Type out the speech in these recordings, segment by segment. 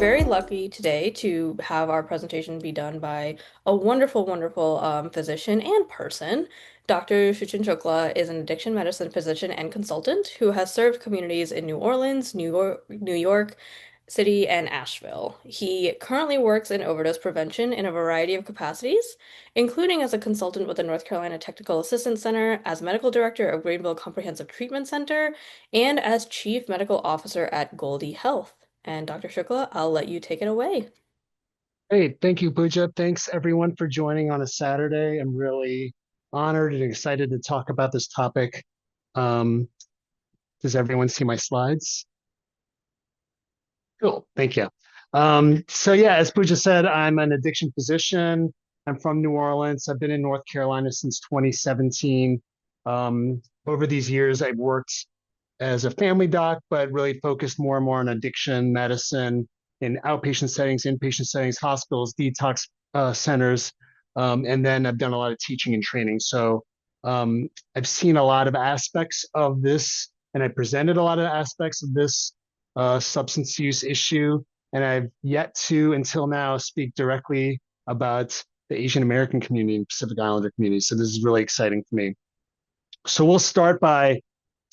very lucky today to have our presentation be done by a wonderful, wonderful physician and person. Dr. Shuchin Chokla is an addiction medicine physician and consultant who has served communities in New Orleans, New York City, and Asheville. He currently works in overdose prevention in a variety of capacities, including as a consultant with the North Carolina Technical Assistance Center, as medical director of Greenville Comprehensive Treatment Center, and as chief medical officer at Goldie Health. And Dr. Shukla, I'll let you take it away. Great. Thank you, Pooja. Thanks everyone for joining on a Saturday. I'm really honored and excited to talk about this topic. Um, does everyone see my slides? Cool. Thank you. So yeah, as Pooja said, I'm an addiction physician. I'm from New Orleans. I've been in North Carolina since 2017. Over these years, I've worked as a family doc, but really focused more and more on addiction medicine in outpatient settings, inpatient settings, hospitals, detox centers. And then I've done a lot of teaching and training. So I've seen a lot of aspects of this, and I presented a lot of aspects of this substance use issue. And I've yet to, until now, speak directly about the Asian American community and Pacific Islander community. So this is really exciting for me. So we'll start by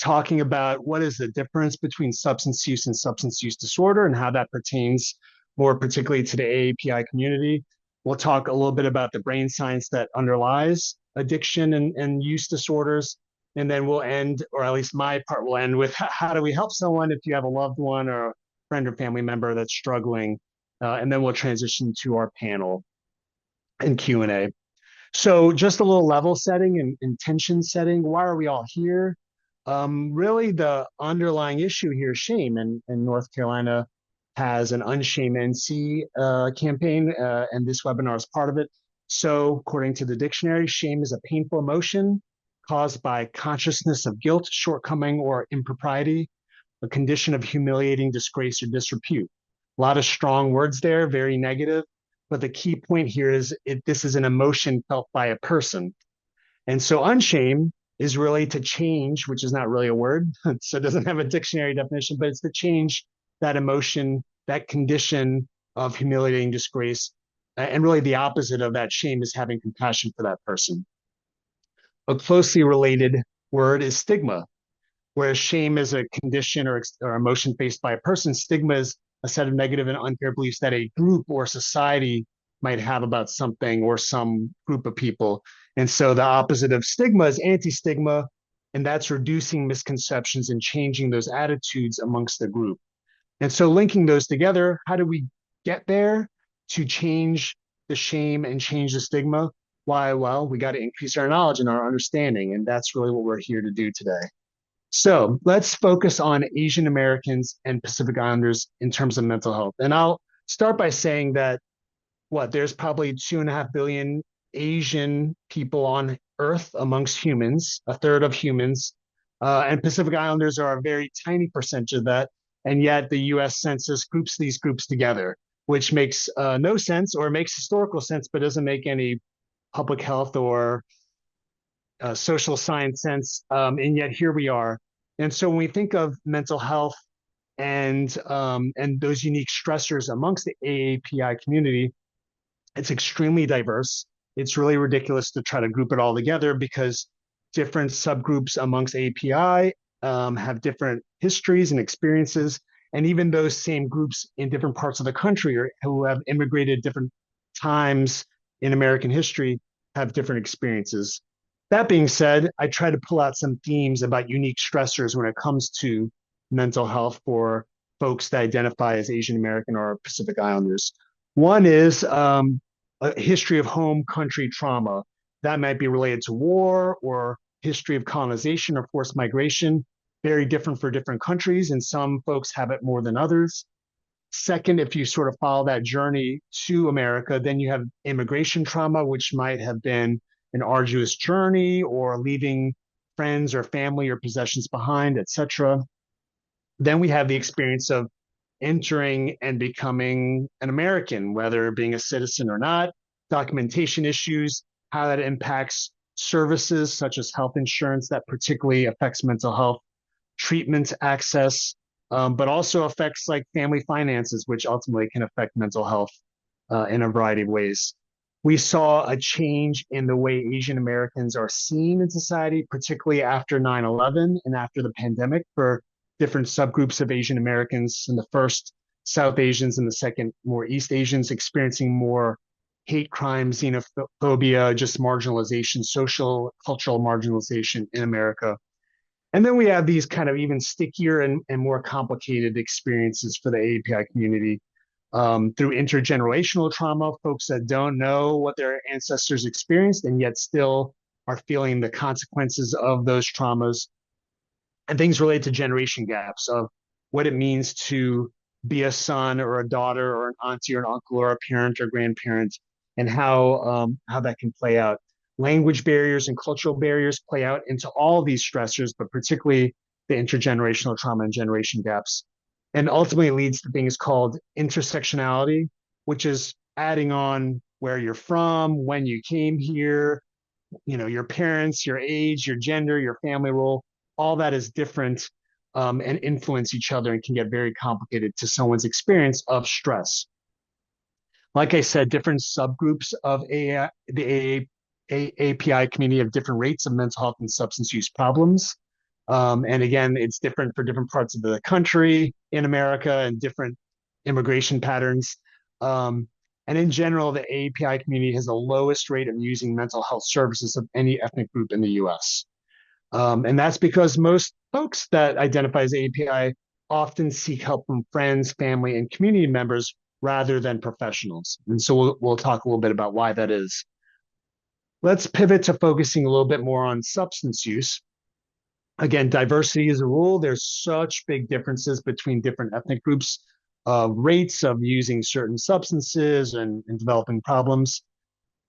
talking about what is the difference between substance use and substance use disorder and how that pertains more particularly to the AAPI community. We'll talk a little bit about the brain science that underlies addiction and use disorders. And then we'll end, or at least my part will end with how do we help someone if you have a loved one or a friend or family member that's struggling. And then we'll transition to our panel and Q&A. So just a little level setting and intention setting. Why are we all here? Really, the underlying issue here is shame, and North Carolina has an Unshame NC campaign, and this webinar is part of it. So, according to the dictionary, shame is a painful emotion caused by consciousness of guilt, shortcoming, or impropriety, a condition of humiliating disgrace or disrepute. A lot of strong words there, very negative. But the key point here is this is an emotion felt by a person. And so unshame is really to change, which is not really a word, so it doesn't have a dictionary definition, but it's to change that emotion, that condition of humiliating disgrace. And really the opposite of that shame is having compassion for that person. A closely related word is stigma, whereas shame is a condition or emotion faced by a person. Stigma is a set of negative and unfair beliefs that a group or society might have about something or some group of people. And so the opposite of stigma is anti-stigma, and that's reducing misconceptions and changing those attitudes amongst the group. And so linking those together, how do we get there to change the shame and change the stigma? Why? Well, we got to increase our knowledge and our understanding, and that's really what we're here to do today. So let's focus on Asian Americans and Pacific Islanders in terms of mental health. And I'll start by saying that there's probably 2.5 billion Asian people on Earth amongst humans, a third of humans, and Pacific Islanders are a very tiny percentage of that. And yet the US Census groups these groups together, which makes no sense or makes historical sense, but doesn't make any public health or social science sense. And yet here we are. And so when we think of mental health and those unique stressors amongst the AAPI community, it's extremely diverse. It's really ridiculous to try to group it all together because different subgroups amongst API have different histories and experiences. And even those same groups in different parts of the country or who have immigrated different times in American history have different experiences. That being said, I try to pull out some themes about unique stressors when it comes to mental health for folks that identify as Asian American or Pacific Islanders. One is a history of home country trauma. That might be related to war or history of colonization or forced migration, very different for different countries, and some folks have it more than others. Second, if you sort of follow that journey to America, then you have immigration trauma, which might have been an arduous journey or leaving friends or family or possessions behind, etc. Then we have the experience of entering and becoming an American, whether being a citizen or not, documentation issues, how that impacts services such as health insurance that particularly affects mental health, treatment access, but also affects like family finances, which ultimately can affect mental health in a variety of ways. We saw a change in the way Asian Americans are seen in society, particularly after 9/11 and after the pandemic, for different subgroups of Asian Americans. In the first, South Asians, and the second, more East Asians, experiencing more hate crimes, xenophobia, just marginalization, social, cultural marginalization in America. And then we have these kind of even stickier and more complicated experiences for the AAPI community through intergenerational trauma, folks that don't know what their ancestors experienced and yet still are feeling the consequences of those traumas, and things related to generation gaps of what it means to be a son or a daughter or an auntie or an uncle or a parent or grandparent, and how that can play out. Language barriers and cultural barriers play out into all these stressors, but particularly the intergenerational trauma and generation gaps. And ultimately, it leads to things called intersectionality, which is adding on where you're from, when you came here, your parents, your age, your gender, your family role, all that is different, and influence each other and can get very complicated to someone's experience of stress. Like I said, different subgroups of the API community have different rates of mental health and substance use problems. And again, it's different for different parts of the country in America and different immigration patterns. Um, and in general, the API community has the lowest rate of using mental health services of any ethnic group in the US. And that's because most folks that identify as API often seek help from friends, family, and community members rather than professionals. And so we'll talk a little bit about why that is. Let's pivot to focusing a little bit more on substance use. Again, diversity is a rule. There's such big differences between different ethnic groups, rates of using certain substances and developing problems.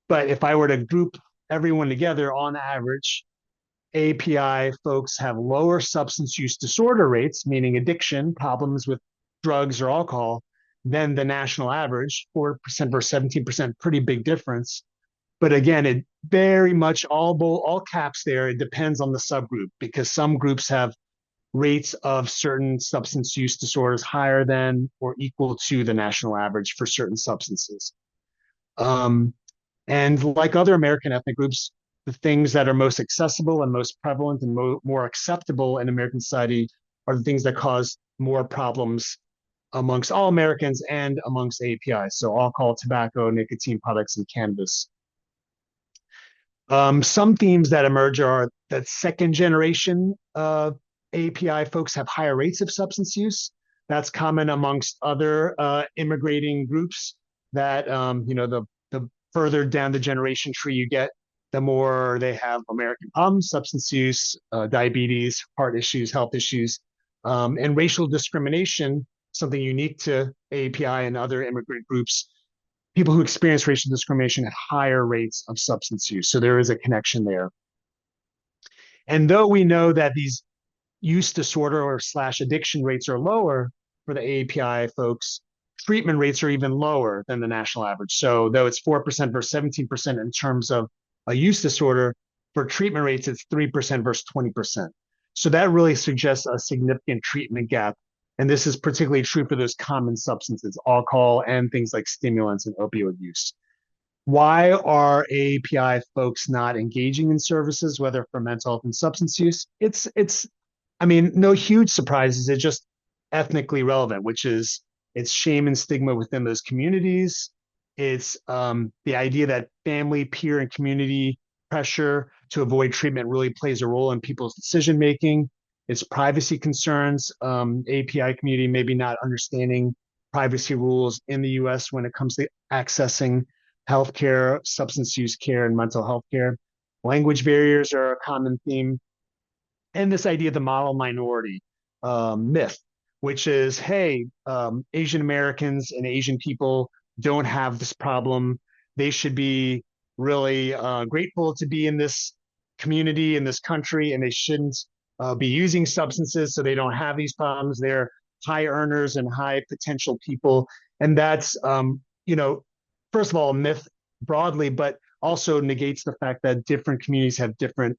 But if I were to group everyone together, on average, API folks have lower substance use disorder rates, meaning addiction, problems with drugs or alcohol, than the national average, 4% versus 17%, pretty big difference. But again, it very much all caps there. It depends on the subgroup because some groups have rates of certain substance use disorders higher than or equal to the national average for certain substances. Um, and like other American ethnic groups, the things that are most accessible and most prevalent and more acceptable in American society are the things that cause more problems amongst all Americans and amongst APIs. So alcohol, tobacco, nicotine products, and cannabis. Some themes that emerge are that second generation API folks have higher rates of substance use. That's common amongst other immigrating groups. That the further down the generation tree you get, the more they have American problems, substance use, diabetes, heart issues, health issues, and racial discrimination. Something unique to API and other immigrant groups, people who experience racial discrimination have higher rates of substance use. So there is a connection there. And though we know that these use disorder or slash addiction rates are lower for the API folks, treatment rates are even lower than the national average. So though it's 4% versus 17% in terms of a use disorder, for treatment rates, it's 3% versus 20%. So that really suggests a significant treatment gap. And this is particularly true for those common substances, alcohol and things like stimulants and opioid use. Why are API folks not engaging in services, whether for mental health and substance use? I mean, no huge surprises. It's just ethnically relevant, which is it's shame and stigma within those communities. It's the idea that family, peer, and community pressure to avoid treatment really plays a role in people's decision making. It's privacy concerns. API community maybe not understanding privacy rules in the U.S. when it comes to accessing healthcare, substance use care, and mental health care. Language barriers are a common theme, and this idea of the model minority myth, which is, hey, Asian Americans and Asian people don't have this problem. They should be really grateful to be in this community, in this country, and they shouldn't be using substances so they don't have these problems. They're high earners and high potential people. And that's, first of all, a myth broadly, but also negates the fact that different communities have different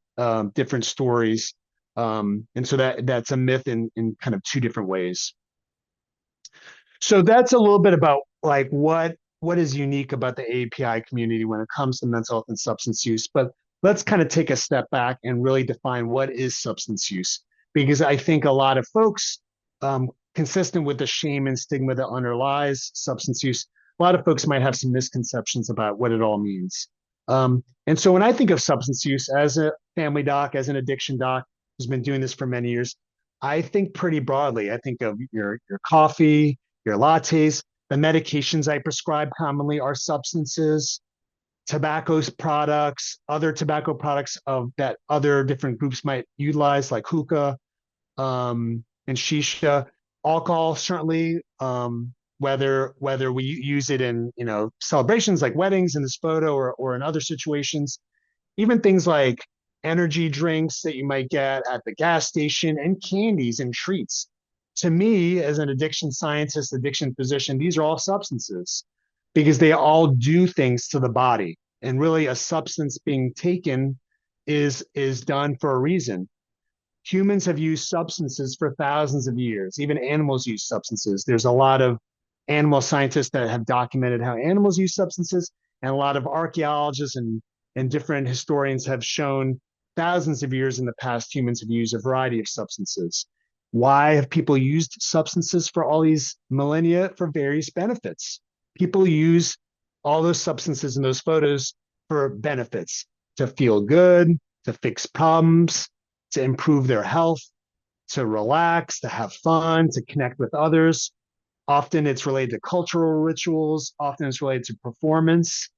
stories And so that's a myth in kind of two different ways. So that's a little bit about like what is unique about the API community when it comes to mental health and substance use. But let's kind of take a step back and really define what is substance use, because I think a lot of folks, consistent with the shame and stigma that underlies substance use, a lot of folks might have some misconceptions about what it all means. And so when I think of substance use as a family doc, as an addiction doc who's been doing this for many years, I think pretty broadly. I think of your coffee, your lattes. The medications I prescribe commonly are substances, tobacco products, other tobacco products of that other different groups might utilize, like hookah and shisha. Alcohol certainly, whether we use it in celebrations like weddings in this photo or in other situations, even things like energy drinks that you might get at the gas station and candies and treats. To me, as an addiction scientist, addiction physician, these are all substances because they all do things to the body. And really, a substance being taken is done for a reason. Humans have used substances for thousands of years. Even animals use substances. There's a lot of animal scientists that have documented how animals use substances, and a lot of archaeologists and different historians have shown thousands of years in the past humans have used a variety of substances. Why have people used substances for all these millennia? For various benefits. People use all those substances in those photos for benefits, to feel good, to fix problems, to improve their health, to relax, to have fun, to connect with others. Often it's related to cultural rituals, often it's related to performance.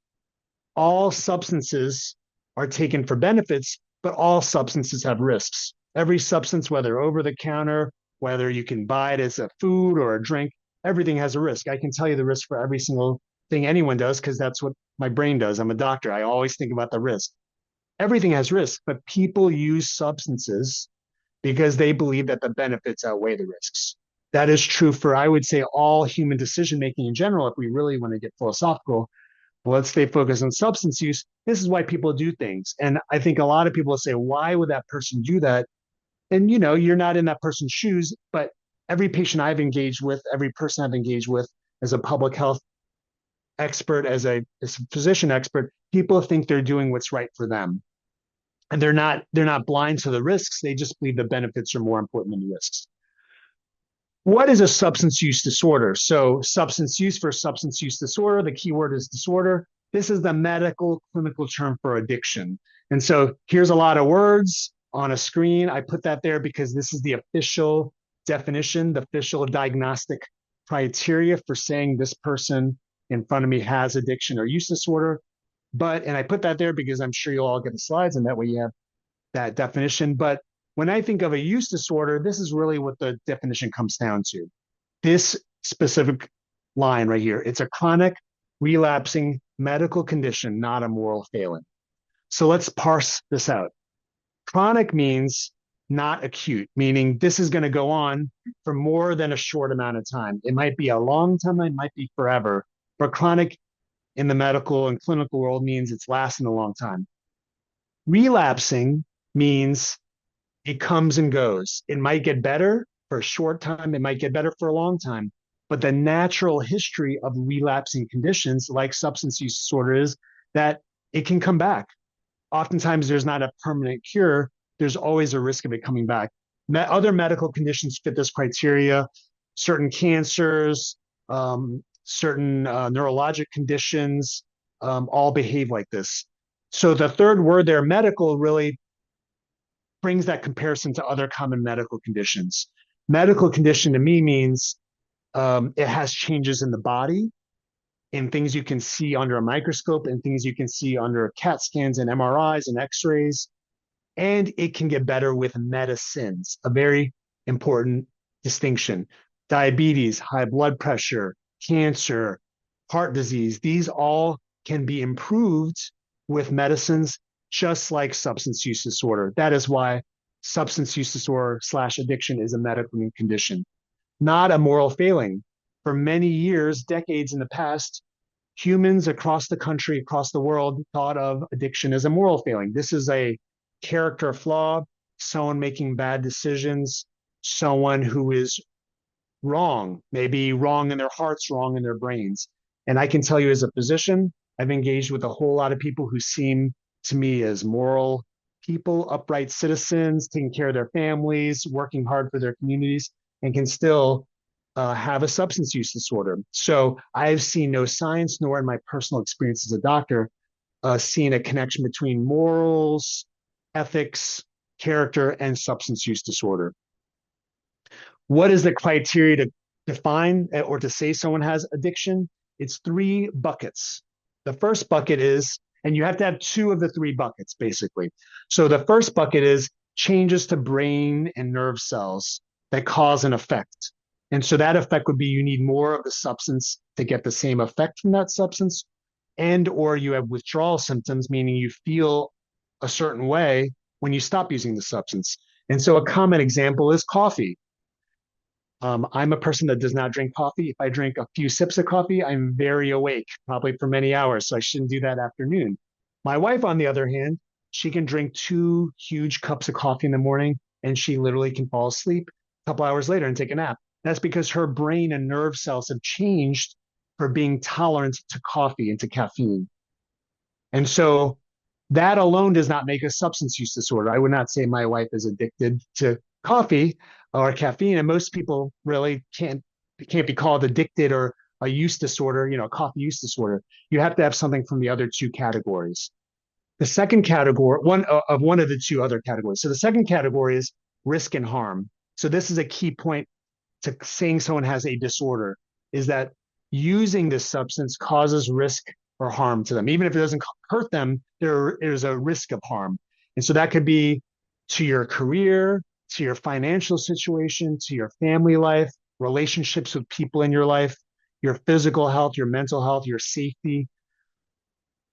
All substances are taken for benefits, but all substances have risks. Every substance, whether over the counter, whether you can buy it as a food or a drink, everything has a risk. I can tell you the risk for every single thing anyone does because that's what my brain does. I'm a doctor. I always think about the risk. Everything has risk, but people use substances because they believe that the benefits outweigh the risks. That is true for, I would say, all human decision making in general. If we really want to get philosophical, well, let's stay focused on substance use. This is why people do things. And I think a lot of people will say, why would that person do that? And you're not in that person's shoes, but every patient I've engaged with, every person I've engaged with as a public health expert, as a physician expert, people think they're doing what's right for them. And they're not blind to the risks. They just believe the benefits are more important than the risks. What is a substance use disorder? So substance use for substance use disorder, the key word is disorder. This is the medical clinical term for addiction. And so here's a lot of words on a screen. I put that there because this is the official definition, the official diagnostic criteria for saying this person in front of me has addiction or use disorder. And I put that there because I'm sure you'll all get the slides and that way you have that definition. But when I think of a use disorder, this is really what the definition comes down to. This specific line right here, it's a chronic, relapsing medical condition, not a moral failing. So let's parse this out. Chronic means not acute, meaning this is going to go on for more than a short amount of time. It might be a long time, it might be forever, but chronic in the medical and clinical world means it's lasting a long time. Relapsing means it comes and goes. It might get better for a short time, it might get better for a long time. But the natural history of relapsing conditions like substance use disorder is that it can come back. Oftentimes, there's not a permanent cure, there's always a risk of it coming back. Other medical conditions fit this criteria, certain cancers, certain neurologic conditions, all behave like this. So the third word there, medical, really brings that comparison to other common medical conditions. Medical condition to me means it has changes in the body and things you can see under a microscope and things you can see under CAT scans and MRIs and x-rays. And it can get better with medicines, a very important distinction. Diabetes, high blood pressure, cancer, heart disease, these all can be improved with medicines, just like substance use disorder. That is why substance use disorder / addiction is a medical condition, not a moral failing. For many years, decades in the past, humans across the country, across the world, thought of addiction as a moral failing. This is a character flaw. someone making bad decisions, someone who is wrong, maybe wrong in their hearts, wrong in their brains. And I can tell you as a physician, I've engaged with a whole lot of people who seem to me as moral people, upright citizens, taking care of their families, working hard for their communities, and can still have a substance use disorder. So I've seen no science, nor in my personal experience as a doctor, seen a connection between morals, ethics, character, and substance use disorder. What is the criteria to define or to say someone has addiction? It's three buckets. The first bucket is, and you have to have two of the three buckets, basically. So the first bucket is changes to brain and nerve cells that cause an effect. And so that effect would be you need more of the substance to get the same effect from that substance, and or you have withdrawal symptoms, meaning you feel a certain way when you stop using the substance. And so a common example is coffee. I'm a person that does not drink coffee. If I drink a few sips of coffee, I'm very awake, probably for many hours. So I shouldn't do that afternoon. My wife, on the other hand, she can drink two huge cups of coffee in the morning and she literally can fall asleep a couple hours later and take a nap. That's because her brain and nerve cells have changed for being tolerant to coffee and to caffeine. And so that alone does not make a substance use disorder. I would not say my wife is addicted to coffee or caffeine, and most people really can't be called addicted or a use disorder, coffee use disorder. You have to have something from the other two categories. The second category, one of the two other categories. So the second category is risk and harm. So this is a key point to saying someone has a disorder, is that using this substance causes risk or harm to them. Even if it doesn't hurt them, there is a risk of harm. And so that could be to your career, to your financial situation, to your family life, relationships with people in your life, your physical health, your mental health, your safety.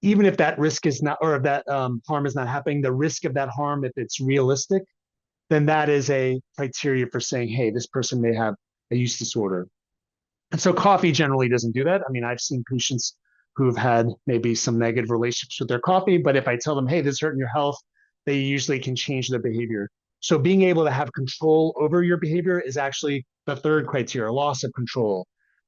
Even if that risk is not, or if that harm is not happening, the risk of that harm, if it's realistic, then that is a criteria for saying, hey, this person may have a use disorder. And so coffee generally doesn't do that. I mean, I've seen patients who've had maybe some negative relationships with their coffee, but if I tell them, hey, this is hurting your health, they usually can change their behavior. So being able to have control over your behavior is actually the third criteria, loss of control.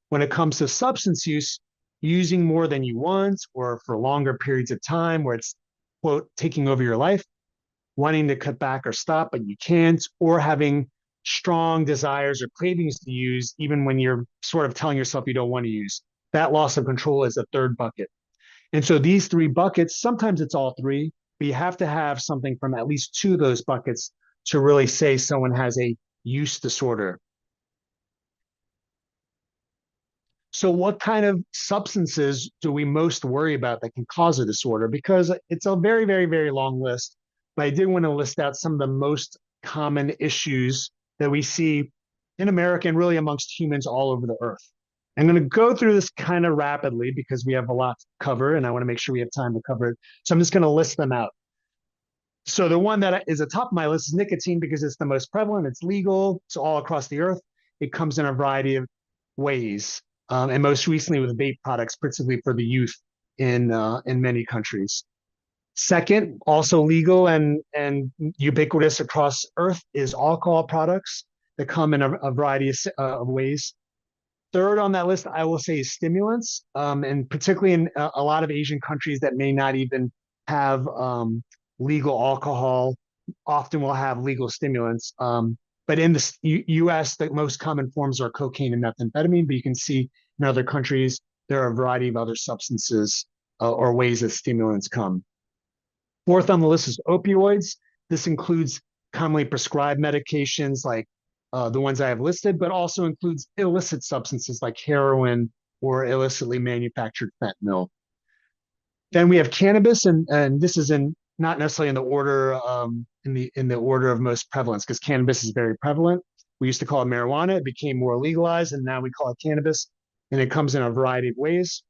When it comes to substance use, using more than you want or for longer periods of time where it's, quote, taking over your life, wanting to cut back or stop, but you can't, or having strong desires or cravings to use, even when you're sort of telling yourself you don't want to use. That loss of control is the third bucket. And so these three buckets, sometimes it's all three, but you have to have something from at least two of those buckets to really say someone has a use disorder. So what kind of substances do we most worry about that can cause a disorder? Because it's a very, very, very long list, but I did want to list out some of the most common issues that we see in America and really amongst humans all over the earth. I'm going to go through this kind of rapidly because we have a lot to cover and I want to make sure we have time to cover it. So I'm just going to list them out. So the one that is at the top of my list is nicotine because it's the most prevalent. It's legal. It's all across the earth. It comes in a variety of ways, and most recently with vape products, particularly for the youth in many countries. Second, also legal and ubiquitous across Earth is alcohol products that come in a variety of ways. Third on that list, I will say, is stimulants, and particularly in a lot of Asian countries that may not even have legal alcohol, often will have legal stimulants. But in the U.S., the most common forms are cocaine and methamphetamine. But you can see in other countries there are a variety of other substances or ways that stimulants come. Fourth on the list is opioids. This includes commonly prescribed medications like the ones I have listed, but also includes illicit substances like heroin or illicitly manufactured fentanyl. Then we have cannabis, and this is in not necessarily in the order in the order of most prevalence because cannabis is very prevalent. We used to call it marijuana; it became more legalized, and now we call it cannabis, and it comes in a variety of ways.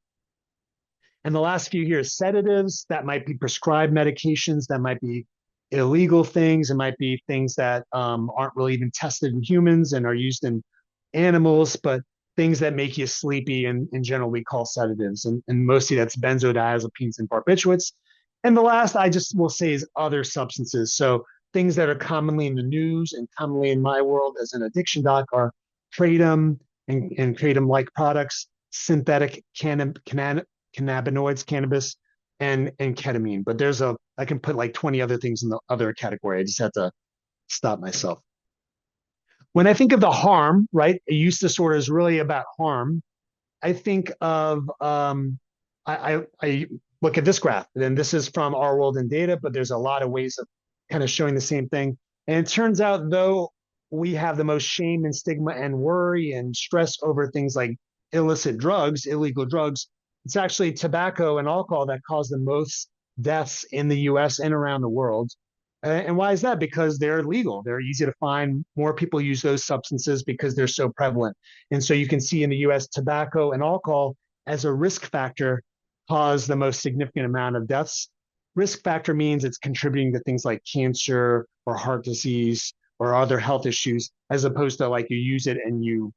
And the last few here is sedatives. That might be prescribed medications. That might be illegal things. It might be things that aren't really even tested in humans and are used in animals, but things that make you sleepy and in general we call sedatives. And mostly that's benzodiazepines and barbiturates. And the last I just will say is other substances. So things that are commonly in the news and commonly in my world as an addiction doc are kratom and kratom-like products, synthetic cannabinoids, cannabis, and ketamine. But I can put like 20 other things in the other category. I just have to stop myself. When I think of the harm, right, a use disorder is really about harm. I think of I look at this graph, and this is from our world in data, but there's a lot of ways of kind of showing the same thing. And it turns out though we have the most shame and stigma and worry and stress over things like illicit drugs, illegal drugs, it's actually tobacco and alcohol that cause the most deaths in the US and around the world. And why is that? Because they're legal. They're easy to find. More people use those substances because they're so prevalent. And so you can see in the US, tobacco and alcohol as a risk factor cause the most significant amount of deaths. Risk factor means it's contributing to things like cancer or heart disease or other health issues, as opposed to like you use it and you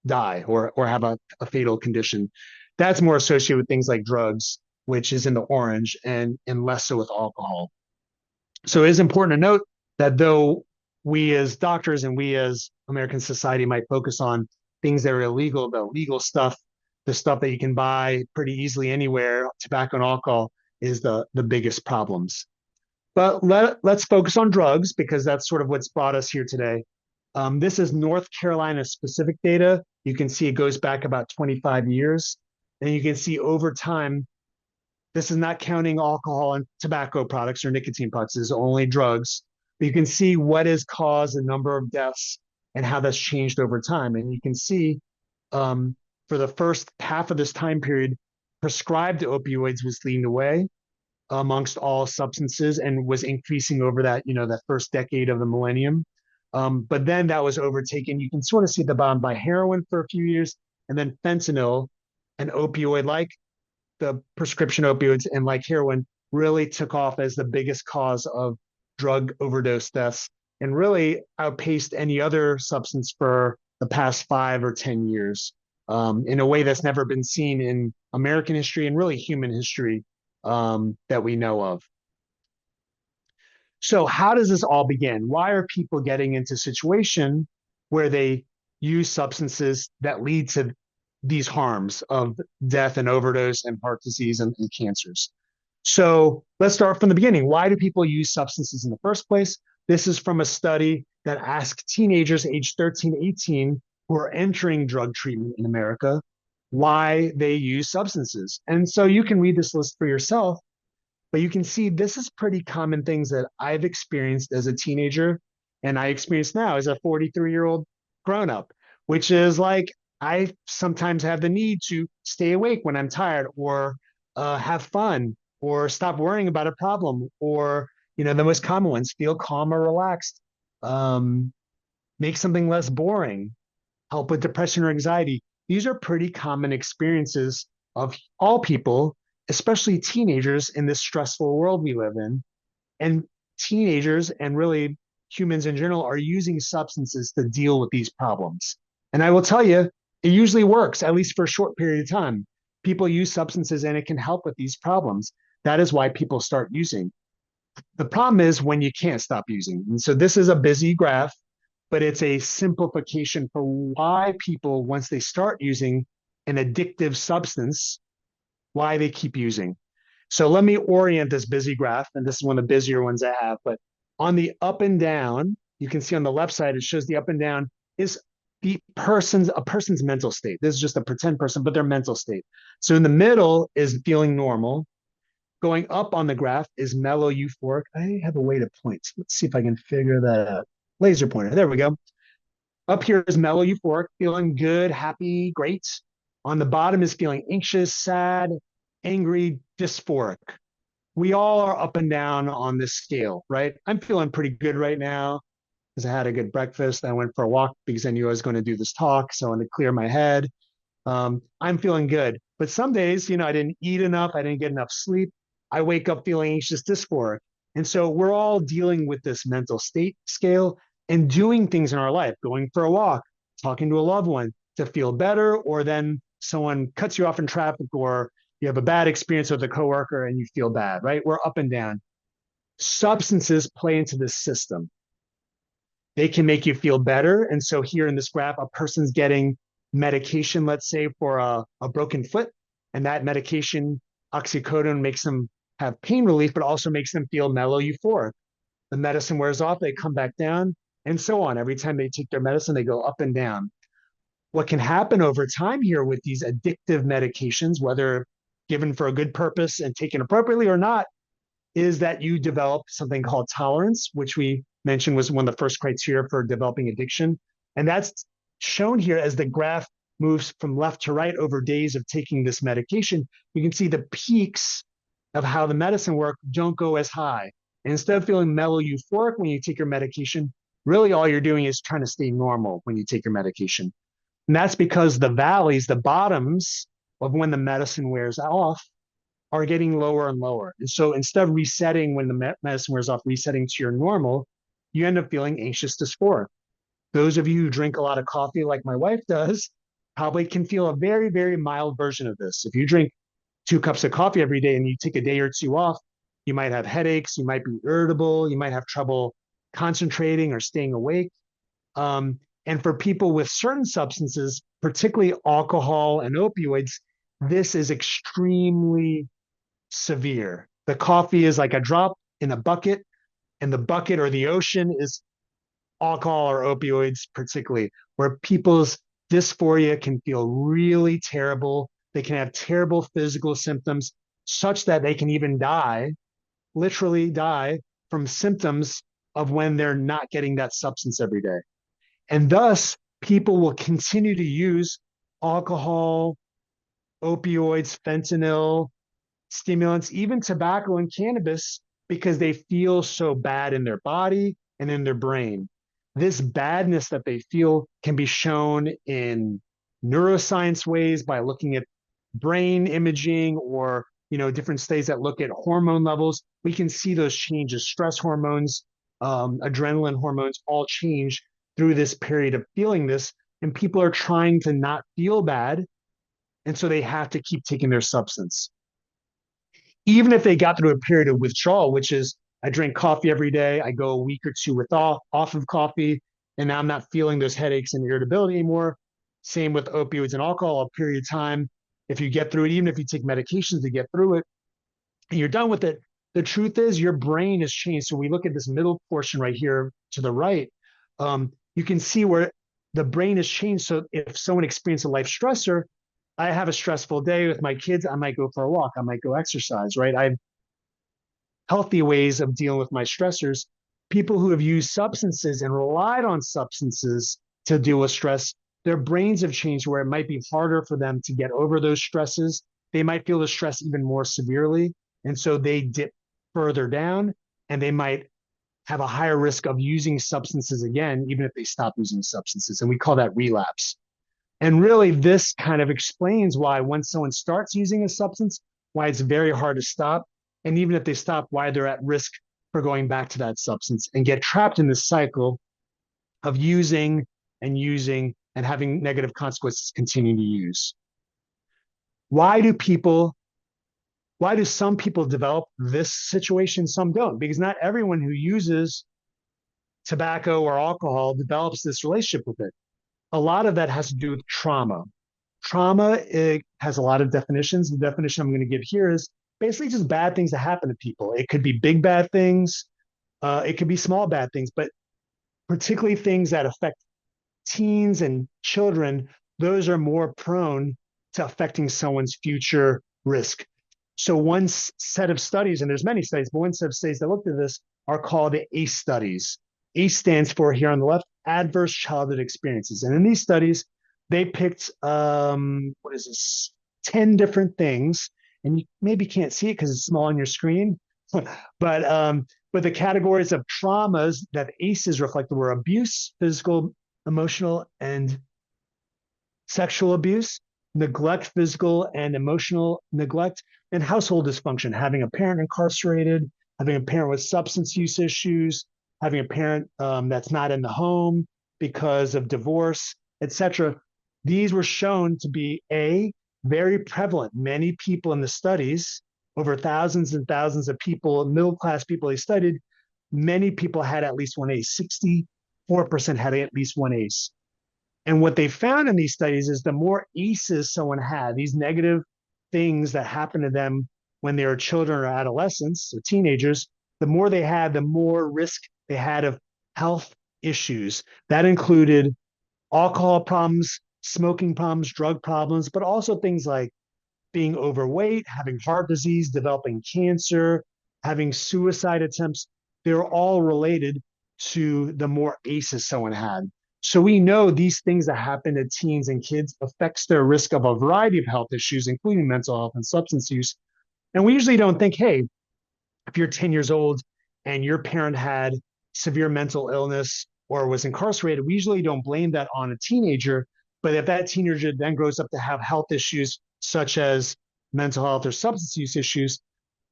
die or have a fatal condition. That's more associated with things like drugs, which is in the orange, and less so with alcohol. So it is important to note that though we as doctors and we as American society might focus on things that are illegal, the legal stuff, the stuff that you can buy pretty easily anywhere, tobacco and alcohol is the biggest problems. But let's focus on drugs because that's sort of what's brought us here today. This is North Carolina specific data. You can see it goes back about 25 years. And you can see over time, this is not counting alcohol and tobacco products or nicotine products. This is only drugs. But you can see what has caused the number of deaths and how that's changed over time. And you can see for the first half of this time period, prescribed opioids was leading the way amongst all substances and was increasing over that first decade of the millennium. But then that was overtaken. You can sort of see at the bottom by heroin for a few years, and then fentanyl, an opioid like the prescription opioids and like heroin, really took off as the biggest cause of drug overdose deaths and really outpaced any other substance for the past 5 or 10 years in a way that's never been seen in American history and really human history that we know of. So how does this all begin? Why are people getting into a situation where they use substances that lead to these harms of death and overdose and heart disease and cancers? So let's start from the beginning. Why do people use substances in the first place? This is from a study that asked teenagers aged 13 to 18 who are entering drug treatment in America why they use substances. And so you can read this list for yourself, but you can see this is pretty common things that I've experienced as a teenager and I experience now as a 43-year-old grown up, which is like I sometimes have the need to stay awake when I'm tired or have fun or stop worrying about a problem or, the most common ones, feel calm or relaxed, um, make something less boring, help with depression or anxiety. These are pretty common experiences of all people, especially teenagers in this stressful world we live in. And teenagers and really humans in general are using substances to deal with these problems. And I will tell you, it usually works, at least for a short period of time. People use substances and it can help with these problems. That is why people start using. The problem is when you can't stop using. And so this is a busy graph, but it's a simplification for why people, once they start using an addictive substance, why they keep using. So let me orient this busy graph, and this is one of the busier ones I have. But on the up and down, you can see on the left side, it shows the up and down is a person's mental state. This is just a pretend person, but their mental state. So in the middle is feeling normal. Going up on the graph is mellow euphoric. I have a way to point. Let's see if I can figure that out. Laser pointer. There we go. Up here is mellow euphoric, feeling good, happy, great. On the bottom is feeling anxious, sad, angry, dysphoric. We all are up and down on this scale, right? I'm feeling pretty good right now because I had a good breakfast. I went for a walk because I knew I was going to do this talk. So I wanted to clear my head. I'm feeling good. But some days, I didn't eat enough. I didn't get enough sleep. I wake up feeling anxious, dysphoric. And so we're all dealing with this mental state scale and doing things in our life, going for a walk, talking to a loved one to feel better, or then someone cuts you off in traffic, or you have a bad experience with a coworker and you feel bad, right? We're up and down. substances play into this system. They can make you feel better. And so here in this graph, a person's getting medication, let's say for a broken foot, and that medication, oxycodone, makes them have pain relief, but also makes them feel mellow, euphoric. The medicine wears off, they come back down, and so on. Every time they take their medicine, they go up and down. What can happen over time here with these addictive medications, whether given for a good purpose and taken appropriately or not, is that you develop something called tolerance, which we mentioned was one of the first criteria for developing addiction. And that's shown here as the graph moves from left to right over days of taking this medication. You can see the peaks of how the medicine works don't go as high. And instead of feeling mellow euphoric when you take your medication, really all you're doing is trying to stay normal when you take your medication. And that's because the valleys, the bottoms of when the medicine wears off, are getting lower and lower. And so instead of resetting when the medicine wears off, resetting to your normal, you end up feeling anxious dysphoric. Those of you who drink a lot of coffee, like my wife does, probably can feel a very, very mild version of this. If you drink 2 cups of coffee every day and you take a day or two off, you might have headaches, you might be irritable, you might have trouble concentrating or staying awake. And for people with certain substances, particularly alcohol and opioids, this is extremely severe. The coffee is like a drop in a bucket, and the bucket or the ocean is alcohol or opioids, particularly, where people's dysphoria can feel really terrible. They can have terrible physical symptoms, such that they can even die, literally die from symptoms of when they're not getting that substance every day. And thus, people will continue to use alcohol, opioids, fentanyl, stimulants, even tobacco and cannabis, because they feel so bad in their body and in their brain. This badness that they feel can be shown in neuroscience ways by looking at brain imaging or different studies that look at hormone levels. We can see those changes, stress hormones, adrenaline hormones all change through this period of feeling this. And people are trying to not feel bad. And so they have to keep taking their substance even if they got through a period of withdrawal, which is I drink coffee every day, I go a week or two off of coffee, and now I'm not feeling those headaches and irritability anymore. Same with opioids and alcohol, a period of time. If you get through it, even if you take medications to get through it, and you're done with it, the truth is your brain has changed. So we look at this middle portion right here to the right. You can see where the brain has changed. So if someone experienced a life stressor, I have a stressful day with my kids, I might go for a walk, I might go exercise, right? I have healthy ways of dealing with my stressors. People who have used substances and relied on substances to deal with stress, their brains have changed where it might be harder for them to get over those stresses. They might feel the stress even more severely. And so they dip further down and they might have a higher risk of using substances again, even if they stop using substances. And we call that relapse. And really, this kind of explains why once someone starts using a substance, why it's very hard to stop. And even if they stop, why they're at risk for going back to that substance and get trapped in this cycle of using and having negative consequences continuing to use. Why do people, why do some people develop this situation? Some don't, because not everyone who uses tobacco or alcohol develops this relationship with it. A lot of that has to do with trauma. Trauma, it has a lot of definitions. The definition I'm going to give here is basically just bad things that happen to people. It could be big bad things, it could be small bad things, but particularly things that affect teens and children, those are more prone to affecting someone's future risk. So one set of studies, and there's many studies, but one set of studies that looked at this are called the ACE studies. ACE stands for, here on the left, adverse childhood experiences. And in these studies, they picked, 10 different things. And you maybe can't see it because it's small on your screen. But the categories of traumas that ACEs reflected were abuse, physical, emotional, and sexual abuse, neglect, physical and emotional neglect, and household dysfunction, having a parent incarcerated, having a parent with substance use issues, having a parent that's not in the home because of divorce, etc. These were shown to be very prevalent. Many people in the studies over thousands and thousands of people, middle class people they studied, many people had at least one ACE. 64% had at least one ACE. And what they found in these studies is the more ACEs someone had, these negative things that happen to them when they were children or adolescents or teenagers, the more they had, the more risk they had of health issues. That included alcohol problems, smoking problems, drug problems, but also things like being overweight, having heart disease, developing cancer, having suicide attempts. They're all related to the more ACEs someone had. So we know these things that happen to teens and kids affects their risk of a variety of health issues, including mental health and substance use. And we usually don't think, hey, if you're 10 years old and your parent had severe mental illness or was incarcerated, we usually don't blame that on a teenager. But if that teenager then grows up to have health issues such as mental health or substance use issues,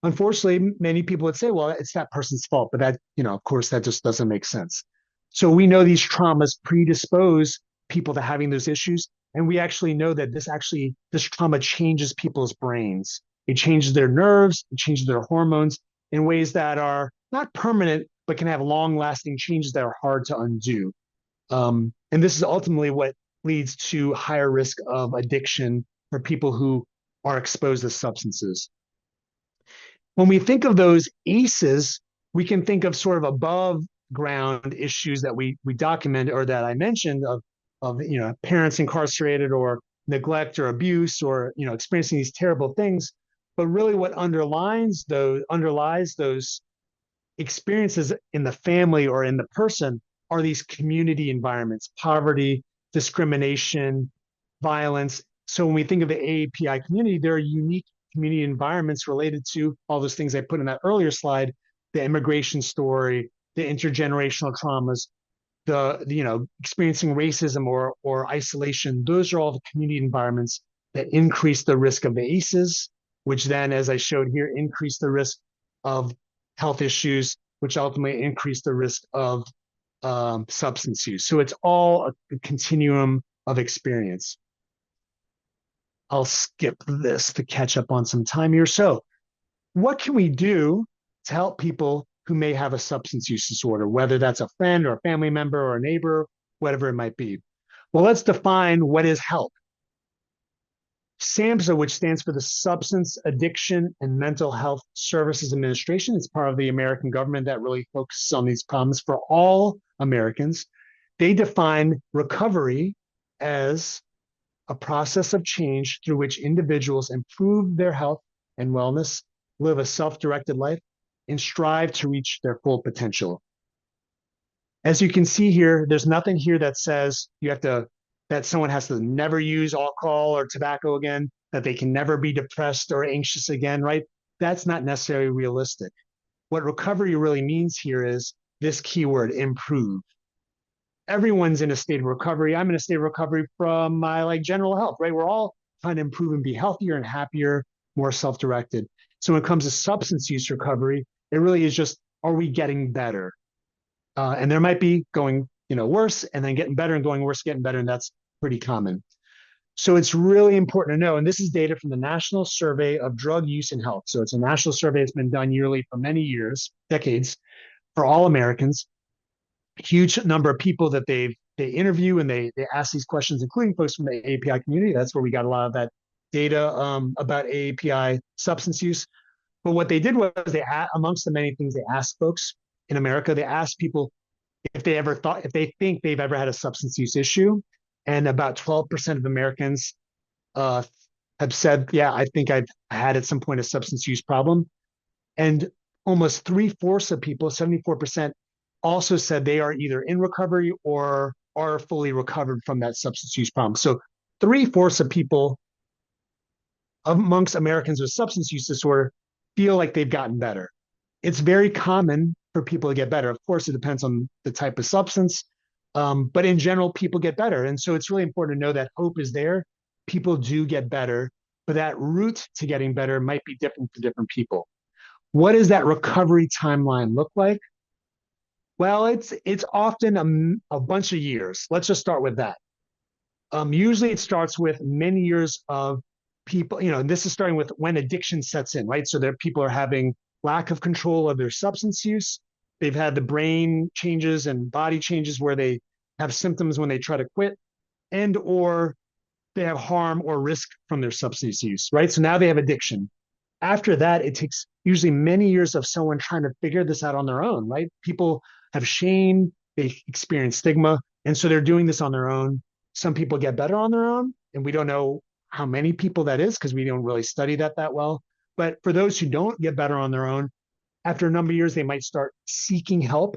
unfortunately, many people would say, well, it's that person's fault. But that, of course, that just doesn't make sense. So we know these traumas predispose people to having those issues. And we actually know that this trauma changes people's brains. It changes their nerves, it changes their hormones in ways that are not permanent, but can have long lasting changes that are hard to undo. And this is ultimately what leads to higher risk of addiction for people who are exposed to substances. When we think of those ACEs, we can think of sort of above ground issues that we document or that I mentioned of parents incarcerated or neglect or abuse or experiencing these terrible things. But really what underlies those experiences in the family or in the person are these community environments, poverty, discrimination, violence. So when we think of the AAPI community, there are unique community environments related to all those things I put in that earlier slide, the immigration story, the intergenerational traumas, the experiencing racism or isolation. Those are all the community environments that increase the risk of the ACEs, which then, as I showed here, increase the risk of health issues, which ultimately increase the risk of substance use. So it's all a continuum of experience. I'll skip this to catch up on some time here. So, what can we do to help people who may have a substance use disorder, whether that's a friend or a family member or a neighbor, whatever it might be? Well, let's define what is help. SAMHSA, which stands for the Substance Addiction and Mental Health Services Administration, is part of the American government that really focuses on these problems for all Americans. They define recovery as a process of change through which individuals improve their health and wellness, live a self-directed life, and strive to reach their full potential. As you can see here, there's nothing here that says that someone has to never use alcohol or tobacco again, that they can never be depressed or anxious again, right? That's not necessarily realistic. What recovery really means here is this keyword, improve. Everyone's in a state of recovery. I'm in a state of recovery from my general health, right? We're all trying to improve and be healthier and happier, more self-directed. So when it comes to substance use recovery, it really is just, are we getting better? And there might be going, worse and then getting better and going worse, getting better. And that's pretty common. So it's really important to know, and this is data from the National Survey of Drug Use and Health. So it's a national survey that's been done yearly for many years, decades, for all Americans. Huge number of people that they interview and they ask these questions, including folks from the AAPI community. That's where we got a lot of that data about AAPI substance use. But what they did was amongst the many things they asked folks in America, they asked people if they think they've ever had a substance use issue. And about 12% of Americans uh, have said, yeah, I think I've had at some point a substance use problem. And almost three-fourths of people, 74%, also said they are either in recovery or are fully recovered from that substance use problem. So three-fourths of people amongst Americans with substance use disorder feel like they've gotten better. It's very common for people to get better. Of course, it depends on the type of substance, but in general, people get better. And so it's really important to know that hope is there. People do get better, but that route to getting better might be different for different people. What does that recovery timeline look like? Well, it's often a bunch of years. Let's just start with that. Usually it starts with many years of people, this is starting with when addiction sets in, right? So there people are having lack of control of their substance use. They've had the brain changes and body changes where they have symptoms when they try to quit, and or they have harm or risk from their substance use, right? So now they have addiction. After that, it takes usually many years of someone trying to figure this out on their own, right? People have shame, they experience stigma, and so they're doing this on their own. Some people get better on their own, and we don't know how many people that is because we don't really study that well. But for those who don't get better on their own, after a number of years, they might start seeking help.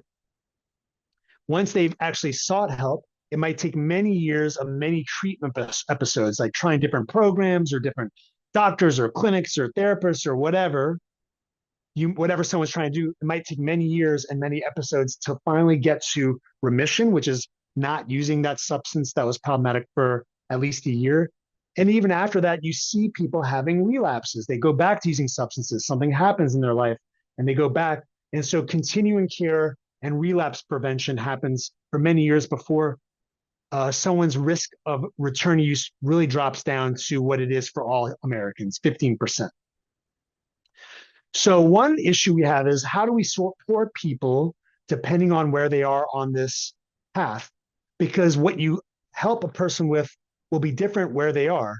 Once they've actually sought help, it might take many years of many treatment episodes, like trying different programs or different doctors or clinics or therapists or whatever someone's trying to do. It might take many years and many episodes to finally get to remission, which is not using that substance that was problematic for at least a year. And even after that, you see people having relapses. They go back to using substances. Something happens in their life and they go back. And so continuing care and relapse prevention happens for many years before someone's risk of return use really drops down to what it is for all Americans, 15%. So one issue we have is how do we support people depending on where they are on this path? Because what you help a person with will be different where they are.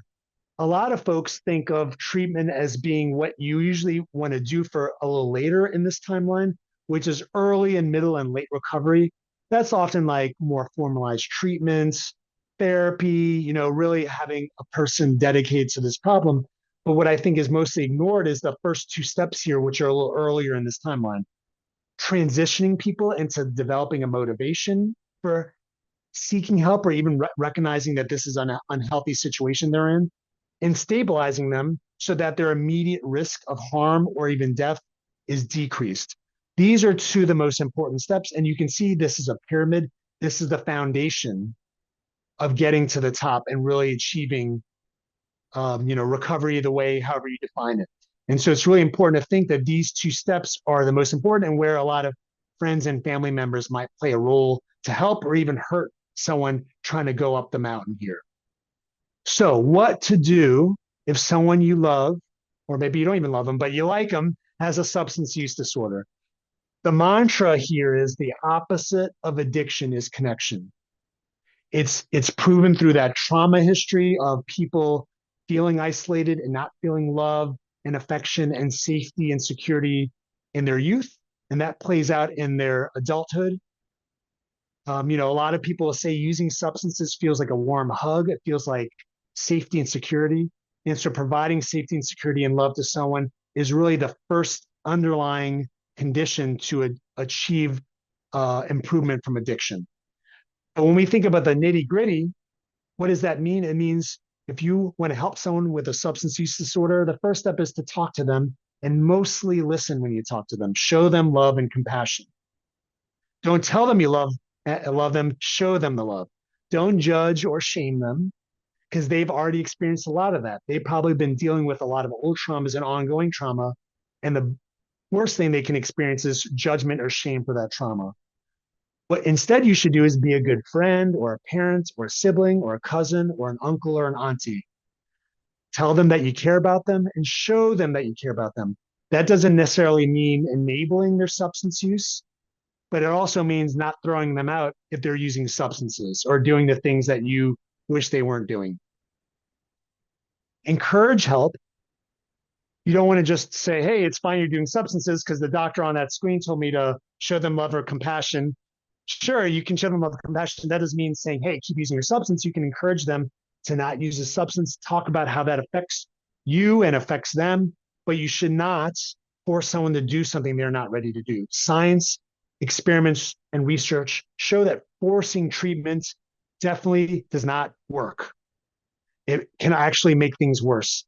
A lot of folks think of treatment as being what you usually want to do for a little later in this timeline, which is early and middle and late recovery. That's often like more formalized treatments, therapy, really having a person dedicated to this problem. But what I think is mostly ignored is the first two steps here, which are a little earlier in this timeline. Transitioning people into developing a motivation for seeking help or even recognizing that this is an unhealthy situation they're in, and stabilizing them so that their immediate risk of harm or even death is decreased. These are two of the most important steps. And you can see this is a pyramid. This is the foundation of getting to the top and really achieving, recovery the way, however you define it. And so it's really important to think that these two steps are the most important and where a lot of friends and family members might play a role to help or even hurt someone trying to go up the mountain here. So, what to do if someone you love, or maybe you don't even love them, but you like them, has a substance use disorder? The mantra here is the opposite of addiction is connection. It's proven through that trauma history of people feeling isolated and not feeling love and affection and safety and security in their youth, and that plays out in their adulthood. A lot of people say using substances feels like a warm hug. It feels like safety and security. And so providing safety and security and love to someone is really the first underlying condition to achieve improvement from addiction. But when we think about the nitty gritty, what does that mean? It means if you want to help someone with a substance use disorder, the first step is to talk to them and mostly listen when you talk to them. Show them love and compassion. Don't tell them you love them, show them the love. Don't judge or shame them because they've already experienced a lot of that. They've probably been dealing with a lot of old traumas and ongoing trauma. And the worst thing they can experience is judgment or shame for that trauma. What instead you should do is be a good friend or a parent or a sibling or a cousin or an uncle or an auntie. Tell them that you care about them and show them that you care about them. That doesn't necessarily mean enabling their substance use, but it also means not throwing them out if they're using substances or doing the things that you wish they weren't doing. Encourage help. You don't want to just say, hey, it's fine you're doing substances because the doctor on that screen told me to show them love or compassion. Sure, you can show them love or compassion. That doesn't mean saying, hey, keep using your substance. You can encourage them to not use a substance, talk about how that affects you and affects them, but you should not force someone to do something they're not ready to do. Science, experiments, and research show that forcing treatment definitely does not work. It can actually make things worse.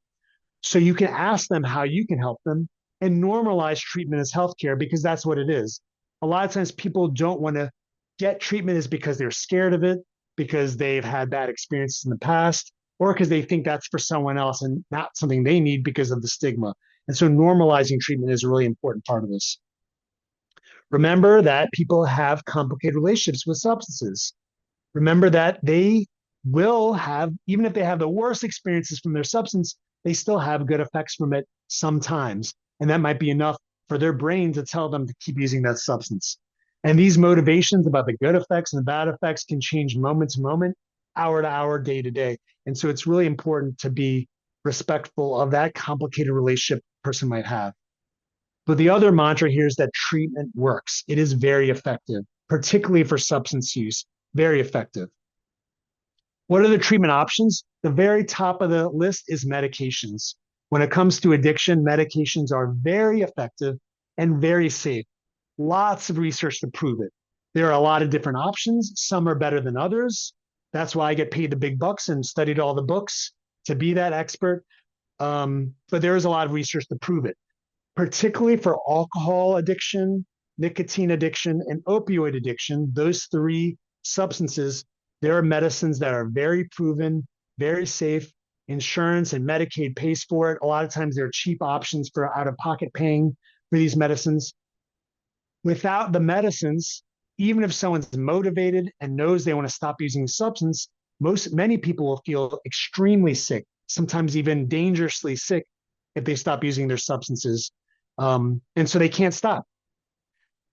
So you can ask them how you can help them and normalize treatment as healthcare because that's what it is. A lot of times people don't want to get treatment is because they're scared of it, because they've had bad experiences in the past, or because they think that's for someone else and not something they need because of the stigma. And so normalizing treatment is a really important part of this. Remember that people have complicated relationships with substances. Remember that they will have, even if they have the worst experiences from their substance, they still have good effects from it sometimes. And that might be enough for their brain to tell them to keep using that substance. And these motivations about the good effects and the bad effects can change moment to moment, hour to hour, day to day. And so it's really important to be respectful of that complicated relationship a person might have. But the other mantra here is that treatment works. It is very effective, particularly for substance use, very effective. What are the treatment options? The very top of the list is medications. When it comes to addiction, medications are very effective and very safe. Lots of research to prove it. There are a lot of different options. Some are better than others. That's why I get paid the big bucks and studied all the books to be that expert. But there is a lot of research to prove it, particularly for alcohol addiction, nicotine addiction, and opioid addiction. Those three substances, there are medicines that are very proven, very safe. Insurance and Medicaid pays for it. A lot of times there are cheap options for out of pocket paying for these medicines. Without the medicines, even if someone's motivated and knows they want to stop using a substance, many people will feel extremely sick, sometimes even dangerously sick if they stop using their substances. And so they can't stop.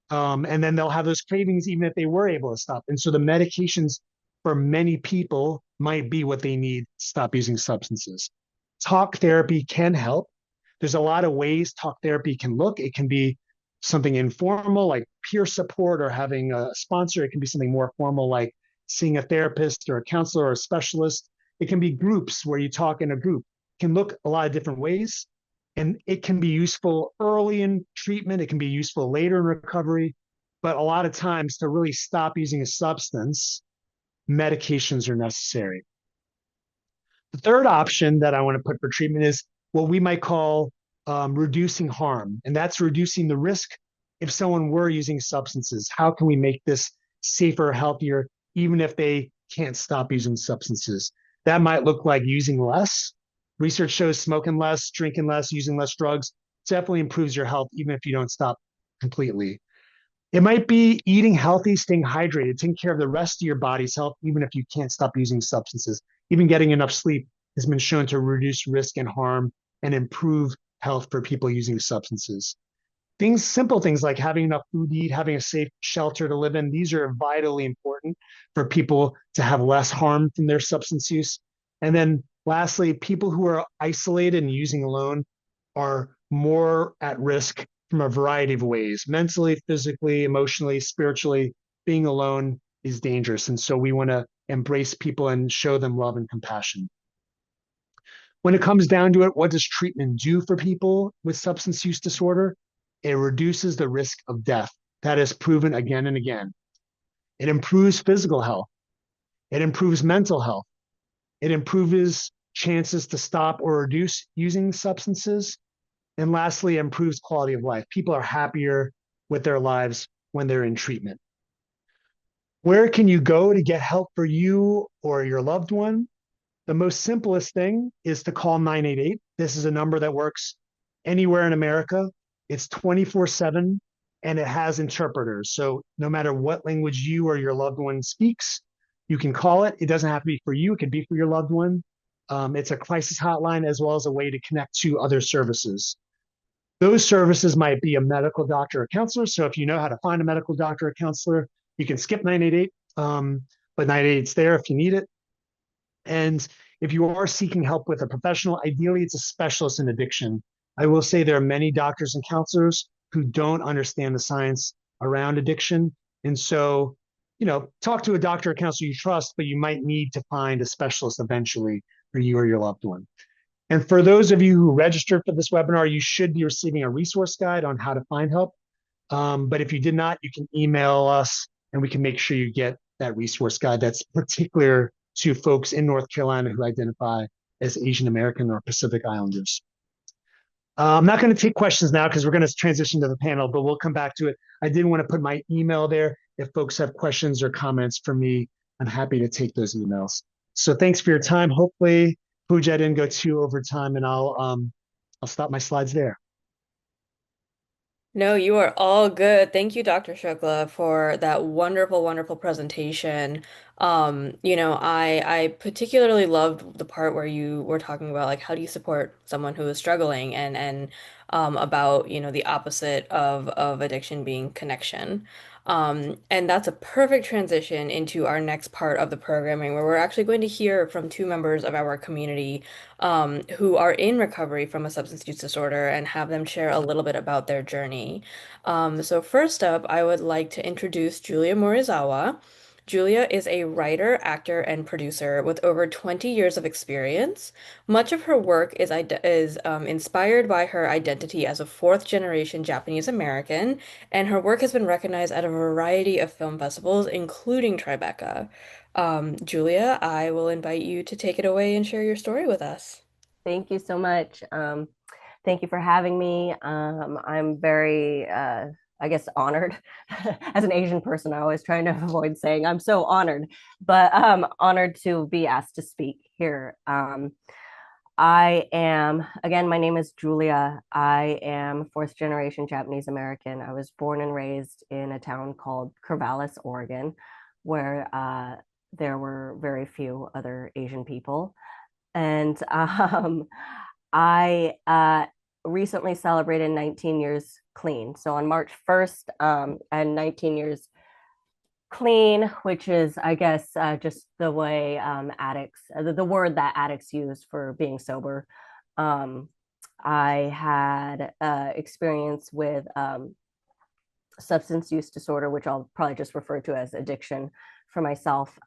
And then they'll have those cravings even if they were able to stop. And so the medications for many people might be what they need to stop using substances. Talk therapy can help. There's a lot of ways talk therapy can look. It can be something informal like peer support or having a sponsor. It can be something more formal like seeing a therapist or a counselor or a specialist. It can be groups where you talk in a group. It can look a lot of different ways. And it can be useful early in treatment. It can be useful later in recovery. But a lot of times to really stop using a substance, medications are necessary. The third option that I want to put for treatment is what we might call reducing harm, and that's reducing the risk if someone were using substances. How can we make this safer, healthier, even if they can't stop using substances? That might look like using less. Research shows smoking less, drinking less, using less drugs definitely improves your health, even if you don't stop completely. It might be eating healthy, staying hydrated, taking care of the rest of your body's health, even if you can't stop using substances. Even getting enough sleep has been shown to reduce risk and harm and improve health for people using substances. Simple things like having enough food to eat, having a safe shelter to live in, these are vitally important for people to have less harm from their substance use. And then lastly, people who are isolated and using alone are more at risk from a variety of ways, mentally, physically, emotionally, spiritually. Being alone is dangerous. And so we want to embrace people and show them love and compassion. When it comes down to it, what does treatment do for people with substance use disorder? It reduces the risk of death. That is proven again and again. It improves physical health. It improves mental health. It improves chances to stop or reduce using substances. And lastly, it improves quality of life. People are happier with their lives when they're in treatment. Where can you go to get help for you or your loved one? The most simplest thing is to call 988. This is a number that works anywhere in America. It's 24/7 and it has interpreters. So no matter what language you or your loved one speaks, you can call it. It doesn't have to be for you, it could be for your loved one. It's a crisis hotline as well as a way to connect to other services. Those services might be a medical doctor or counselor. So if you know how to find a medical doctor or counselor, you can skip 988, but 988 is there if you need it. And if you are seeking help with a professional, ideally it's a specialist in addiction. I will say there are many doctors and counselors who don't understand the science around addiction. And so, talk to a doctor or counselor you trust, but you might need to find a specialist eventually for you or your loved one. And for those of you who registered for this webinar, you should be receiving a resource guide on how to find help. But if you did not, you can email us and we can make sure you get that resource guide that's particular to folks in North Carolina who identify as Asian American or Pacific Islanders. I'm not going to take questions now because we're going to transition to the panel, but we'll come back to it. I did want to put my email there. If folks have questions or comments for me, I'm happy to take those emails. So thanks for your time. Hopefully, Pooja, I didn't go too over time, and I'll stop my slides there. No, you are all good. Thank you, Dr. Shukla, for that wonderful, wonderful presentation. I particularly loved the part where you were talking about like how do you support someone who is struggling and about, the opposite of addiction being connection. And that's a perfect transition into our next part of the programming where we're actually going to hear from two members of our community who are in recovery from a substance use disorder and have them share a little bit about their journey. So first up, I would like to introduce Julia Morizawa. Julia is a writer, actor, and producer with over 20 years of experience. Much of her work is inspired by her identity as a fourth generation Japanese American, and her work has been recognized at a variety of film festivals, including Tribeca. Julia, I will invite you to take it away and share your story with us. Thank you so much. Thank you for having me. I'm very, I guess, honored. As an Asian person, I always try to avoid saying I'm so honored, but honored to be asked to speak here. I am, again, my name is Julia. I am fourth generation Japanese American. I was born and raised in a town called Corvallis, Oregon, where there were very few other Asian people. And I recently celebrated 19 years clean. So on March 1st, and 19 years clean, which is, I guess, just the way addicts, the word that addicts use for being sober. Um, I had experience with substance use disorder, which I'll probably just refer to as addiction for myself,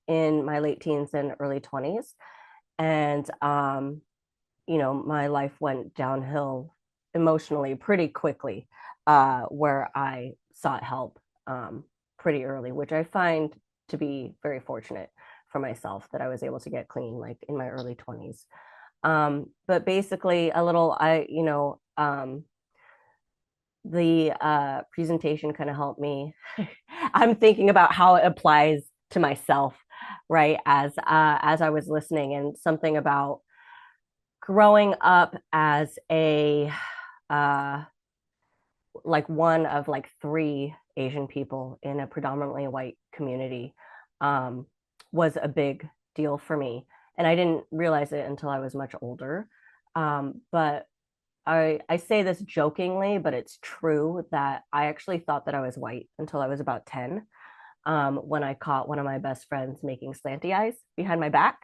in my late teens and early 20s. And my life went downhill emotionally pretty quickly, where I sought help pretty early, which I find to be very fortunate for myself that I was able to get clean like in my early 20s. But basically, a little, the presentation kind of helped me. I'm thinking about how it applies to myself, right? As I was listening, and something about growing up as a uh like one of like three Asian people in a predominantly white community, um was a big deal for me, and I didn't realize it until I was much older. But I say this jokingly, but it's true that I actually thought that I was white until I was about 10, when I caught one of my best friends making slanty eyes behind my back.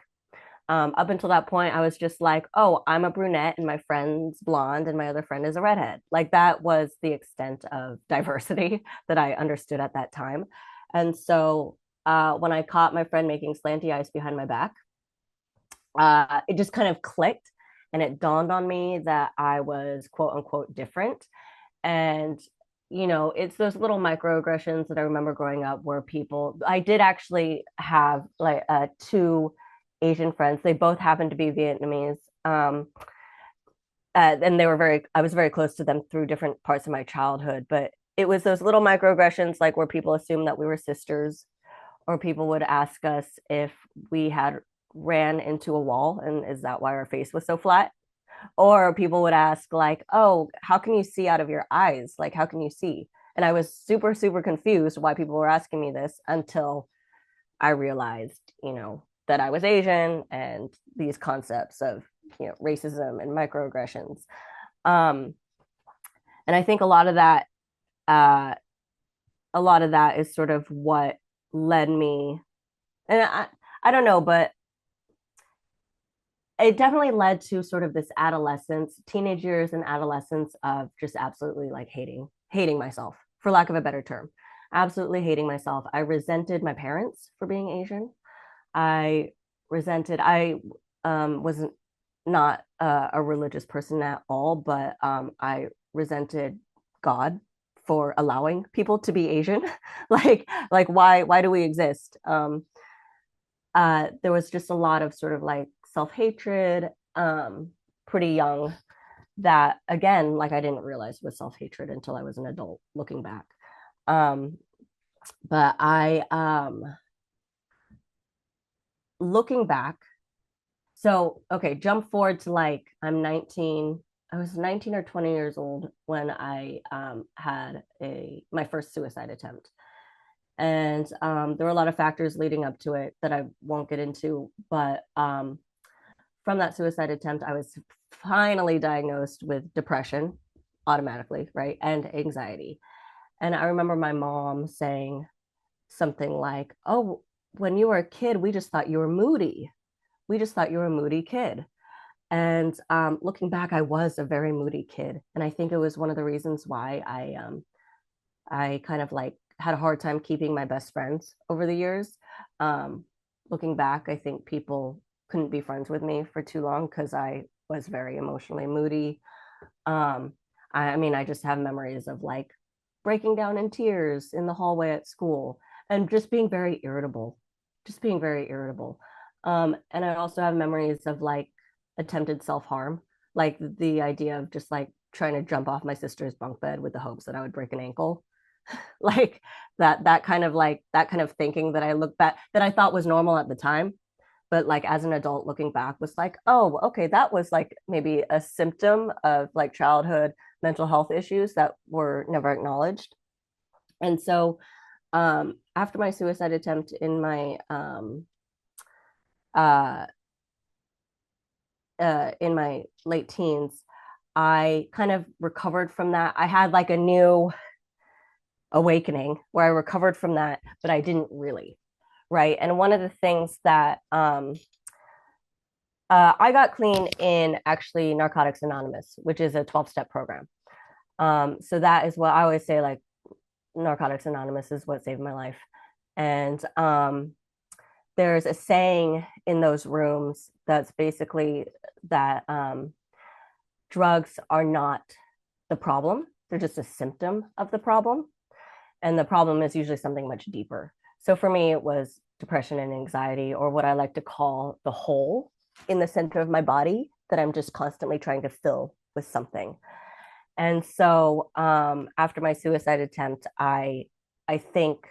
Up until that point, I was just like, oh, I'm a brunette and my friend's blonde and my other friend is a redhead. Like that was the extent of diversity that I understood at that time. And so when I caught my friend making slanty eyes behind my back, it just kind of clicked, and it dawned on me that I was quote unquote different. And it's those little microaggressions that I remember growing up where I did actually have like two Asian friends. They both happened to be Vietnamese. And I was very close to them through different parts of my childhood. But it was those little microaggressions, like where people assumed that we were sisters, or people would ask us if we had ran into a wall and is that why our face was so flat? Or people would ask, like, oh, how can you see out of your eyes? Like, how can you see? And I was super, super confused why people were asking me this until I realized, that I was Asian and these concepts of, racism and microaggressions. Um, and I think uh, a lot of that is sort of what led me. And I don't know, but it definitely led to sort of this adolescence, teenage years and adolescence of just absolutely like hating myself, for lack of a better term. Absolutely hating myself. I resented my parents for being Asian. I wasn't not a religious person at all, but I resented God for allowing people to be Asian. like why do we exist? There was just a lot of sort of like self-hatred, pretty young, that again, like I didn't realize was self-hatred until I was an adult looking back. Um, but I looking back, so okay, jump forward to like I'm 19. I was 19 or 20 years old when I had my first suicide attempt. And there were a lot of factors leading up to it that I won't get into. But from that suicide attempt, I was finally diagnosed with depression automatically, right? And anxiety. And I remember my mom saying something like, "Oh, when you were a kid, we just thought you were moody. We just thought you were a moody kid." And looking back, I was a very moody kid, and I think it was one of the reasons why I kind of like had a hard time keeping my best friends over the years. Um, Looking back, I think people couldn't be friends with me for too long because I was very emotionally moody. Um, I mean, I just have memories of like breaking down in tears in the hallway at school and just being very irritable. And I also have memories of like attempted self-harm, like the idea of just like trying to jump off my sister's bunk bed with the hopes that I would break an ankle. Like that kind of thinking that I look back that I thought was normal at the time, but like as an adult looking back was like, oh, okay, that was like maybe a symptom of like childhood mental health issues that were never acknowledged. And so after my suicide attempt uh, in my late teens, I kind of recovered from that. I had like a new awakening where I recovered from that, but I didn't really. Right. And one of the things that I got clean in actually Narcotics Anonymous, which is a 12-step program. So that is what I always say, like Narcotics Anonymous is what saved my life. And there's a saying in those rooms that's basically that drugs are not the problem, they're just a symptom of the problem. And the problem is usually something much deeper. So for me, it was depression and anxiety, or what I like to call the hole in the center of my body that I'm just constantly trying to fill with something. And so after my suicide attempt, I think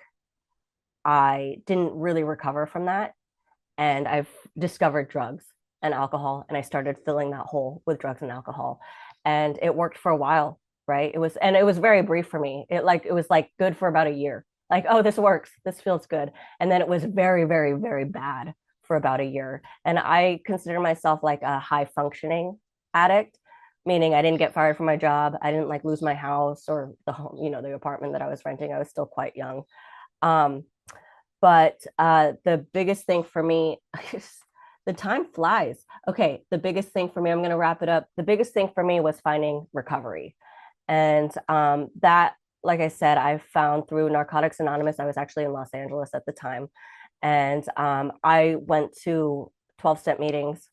I didn't really recover from that. And I've discovered drugs and alcohol, and I started filling that hole with drugs and alcohol. And it worked for a while, right? It was very brief for me. It was like good for about a year. Like, oh, this works. This feels good. And then it was very, very, very bad for about a year. And I consider myself like a high functioning addict, meaning I didn't get fired from my job. I didn't like lose my house or the home, the apartment that I was renting. I was still quite young. Um, but the biggest thing for me, the time flies. Okay, the biggest thing for me, I'm going to wrap it up. The biggest thing for me was finding recovery. And that, like I said, I found through Narcotics Anonymous. I was actually in Los Angeles at the time. And I went to 12-step meetings,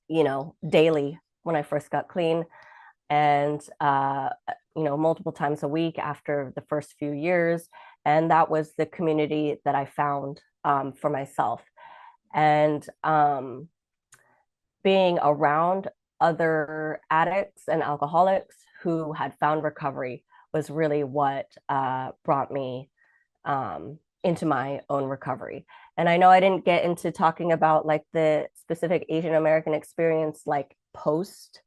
daily when I first got clean. And multiple times a week after the first few years. And that was the community that I found for myself. And being around other addicts and alcoholics who had found recovery was really what brought me into my own recovery. And I know I didn't get into talking about like the specific Asian American experience, like post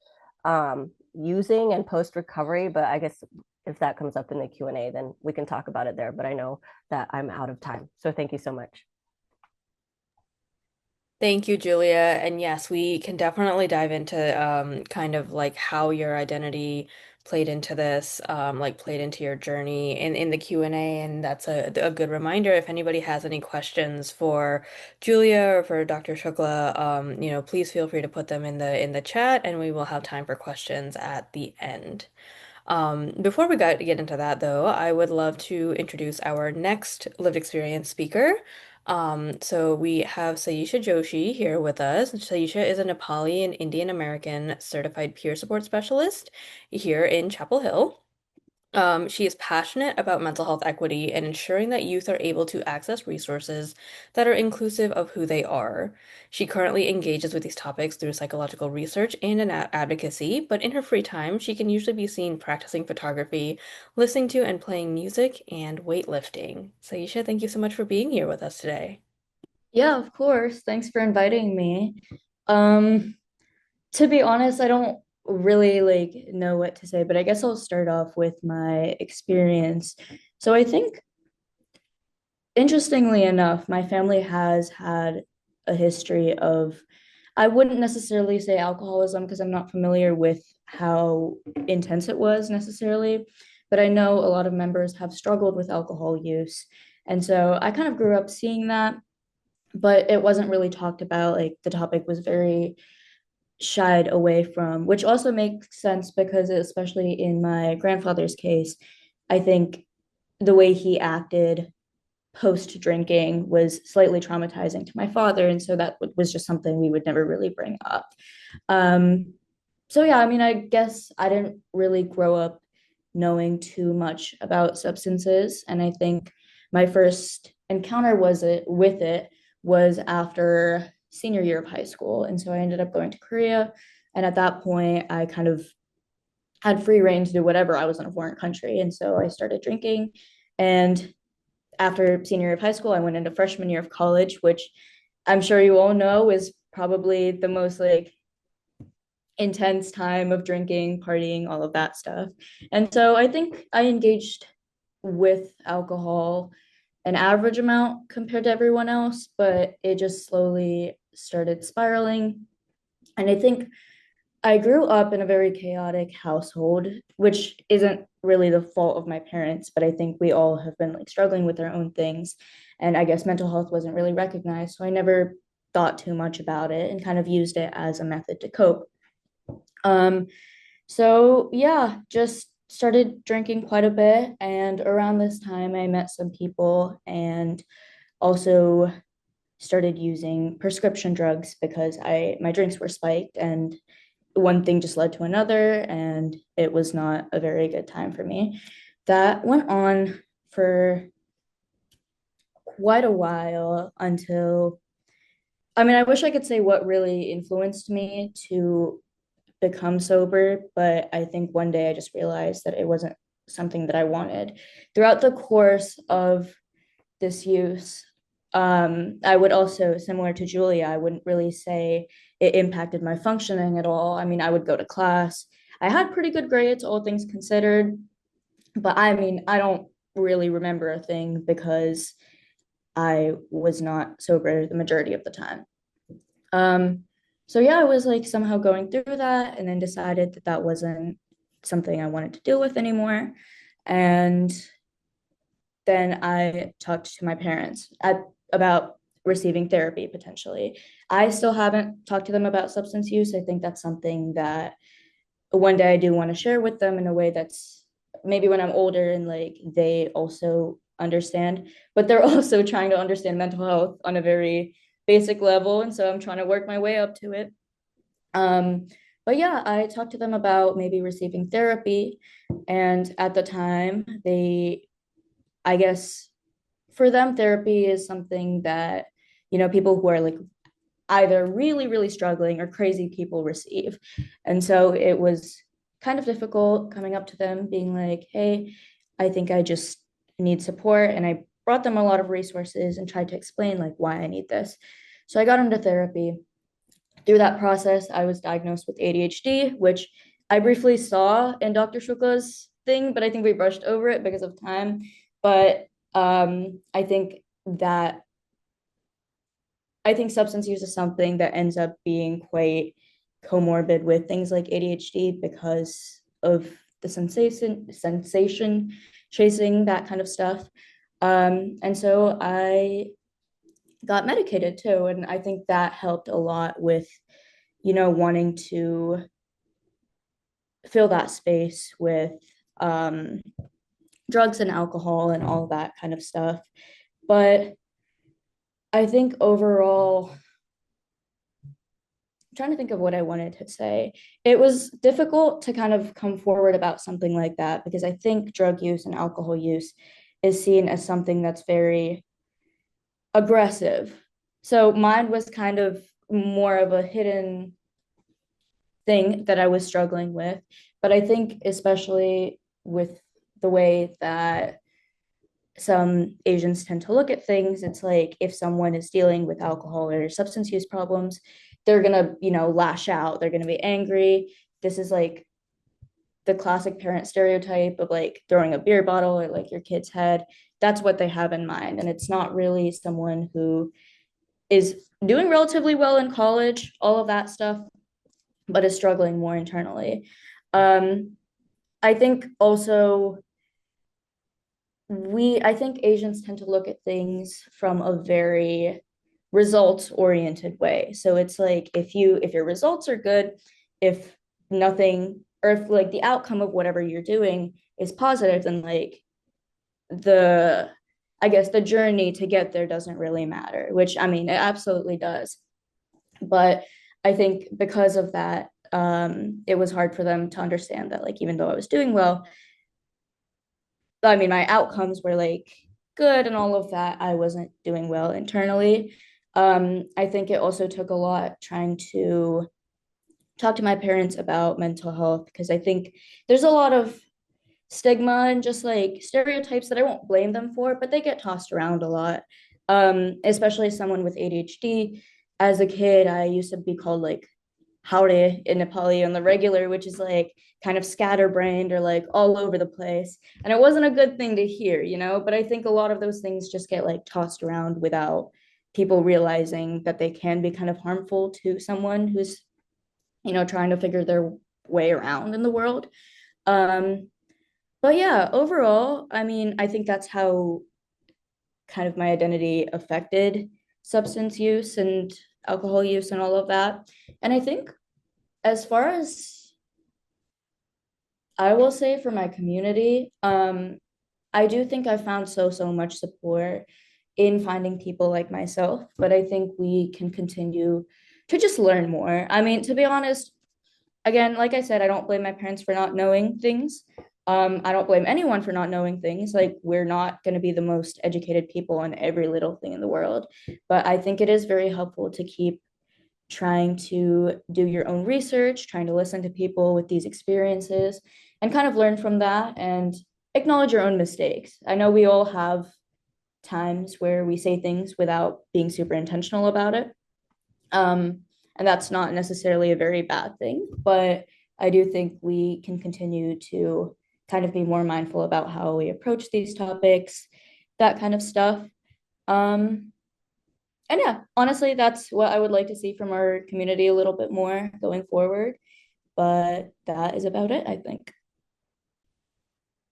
using and post recovery, but I guess if that comes up in the Q&A, then we can talk about it there. But I know that I'm out of time. So thank you so much. Thank you, Julia. And yes, we can definitely dive into kind of like how your identity played into this, like played into your journey in the Q&A. And that's a good reminder. If anybody has any questions for Julia or for Dr. Shukla, please feel free to put them in the chat, and we will have time for questions at the end. Before we get into that, though, I would love to introduce our next lived experience speaker. So we have Sayisha Joshi here with us. Sayisha is a Nepali and Indian American certified peer support specialist here in Chapel Hill. She is passionate about mental health equity and ensuring that youth are able to access resources that are inclusive of who they are. She currently engages with these topics through psychological research and advocacy, but in her free time, she can usually be seen practicing photography, listening to and playing music, and weightlifting. Saisha, thank you so much for being here with us today. Yeah, of course. Thanks for inviting me. Um, to be honest, I don't really like know what to say, but I guess I'll start off with my experience. So I think interestingly enough, my family has had a history of, I wouldn't necessarily say alcoholism because I'm not familiar with how intense it was necessarily, but I know a lot of members have struggled with alcohol use. And so I kind of grew up seeing that, but it wasn't really talked about. Like the topic was very shied away from, which also makes sense because, especially in my grandfather's case, I think the way he acted post drinking was slightly traumatizing to my father. And so that was just something we would never really bring up. Um, so yeah, I mean, I guess I didn't really grow up knowing too much about substances. And I think my first encounter with it was after senior year of high school. And so I ended up going to Korea. And at that point, I kind of had free reign to do whatever. I was in a foreign country. And so I started drinking. And after senior year of high school, I went into freshman year of college, which I'm sure you all know is probably the most like intense time of drinking, partying, all of that stuff. And so I think I engaged with alcohol an average amount compared to everyone else, but it just slowly started spiraling. And I think I grew up in a very chaotic household, which isn't really the fault of my parents, but I think we all have been like struggling with our own things. And I guess mental health wasn't really recognized. So I never thought too much about it and kind of used it as a method to cope. Um, so yeah, just started drinking quite a bit. And around this time, I met some people and also started using prescription drugs because I my drinks were spiked and one thing just led to another and it was not a very good time for me. That went on for quite a while until I mean, I wish I could say what really influenced me to become sober, but I think one day I just realized that it wasn't something that I wanted. Throughout the course of this use, I would also, similar to Julia, I wouldn't really say it impacted my functioning at all. I mean, I would go to class. I had pretty good grades, all things considered, but I mean, I don't really remember a thing because I was not sober the majority of the time. Um, so yeah, I was like somehow going through that and then decided that that wasn't something I wanted to deal with anymore. And then I talked to my parents about receiving therapy potentially. I still haven't talked to them about substance use. I think that's something that one day I do want to share with them in a way that's maybe when I'm older and like they also understand, but they're also trying to understand mental health on a very basic level. And so I'm trying to work my way up to it. Um, but yeah, I talked to them about maybe receiving therapy. And at the time, I guess for them, therapy is something that, people who are like either really, really struggling or crazy people receive. And so it was kind of difficult coming up to them, being like, hey, I think I just need support. And I brought them a lot of resources and tried to explain like why I need this. So I got into therapy. Through that process, I was diagnosed with ADHD, which I briefly saw in Dr. Shukla's thing, but I think we brushed over it because of time. But I think that I think substance use is something that ends up being quite comorbid with things like ADHD because of the sensation chasing, that kind of stuff. And so I got medicated too. And I think that helped a lot with, wanting to fill that space with um, drugs and alcohol and all that kind of stuff. But I think overall, I'm trying to think of what I wanted to say. It was difficult to kind of come forward about something like that because I think drug use and alcohol use is seen as something that's very aggressive. So mine was kind of more of a hidden thing that I was struggling with. But I think, especially with the way that some Asians tend to look at things, it's like if someone is dealing with alcohol or substance use problems, they're gonna, lash out, they're gonna be angry. this is like the classic parent stereotype of like throwing a beer bottle at like your kid's head. That's what they have in mind. And it's not really someone who is doing relatively well in college, all of that stuff, but is struggling more internally. Um, I think also I think Asians tend to look at things from a very results oriented way. So it's like if your results are good, if nothing or if like the outcome of whatever you're doing is positive, then like the I guess the journey to get there doesn't really matter, which I mean it absolutely does. But I think because of that, it was hard for them to understand that like even though I was doing well, I mean, my outcomes were like good and all of that. I wasn't doing well internally. I think it also took a lot trying to talk to my parents about mental health because I think there's a lot of stigma and just like stereotypes that I won't blame them for, but they get tossed around a lot. Especially someone with ADHD. As a kid, I used to be called like howdy in Nepali on the regular, which is like kind of scatterbrained or like all over the place. And it wasn't a good thing to hear, you know, but I think a lot of those things just get like tossed around without people realizing that they can be kind of harmful to someone who's, you know, trying to figure their way around in the world. Um, but yeah, overall, I mean, I think that's how kind of my identity affected substance use and alcohol use and all of that. And I think as far as I will say for my community, I do think I found so much support in finding people like myself, but I think we can continue to just learn more. I mean, to be honest, again, like I said, I don't blame my parents for not knowing things. I don't blame anyone for not knowing things. Like, we're not going to be the most educated people on every little thing in the world. But I think it is very helpful to keep trying to do your own research, trying to listen to people with these experiences and kind of learn from that and acknowledge your own mistakes. I know we all have times where we say things without being super intentional about it. And that's not necessarily a very bad thing, but I do think we can continue to kind of be more mindful about how we approach these topics, that kind of stuff. Um, and yeah, honestly, that's what I would like to see from our community a little bit more going forward. But that is about it, I think.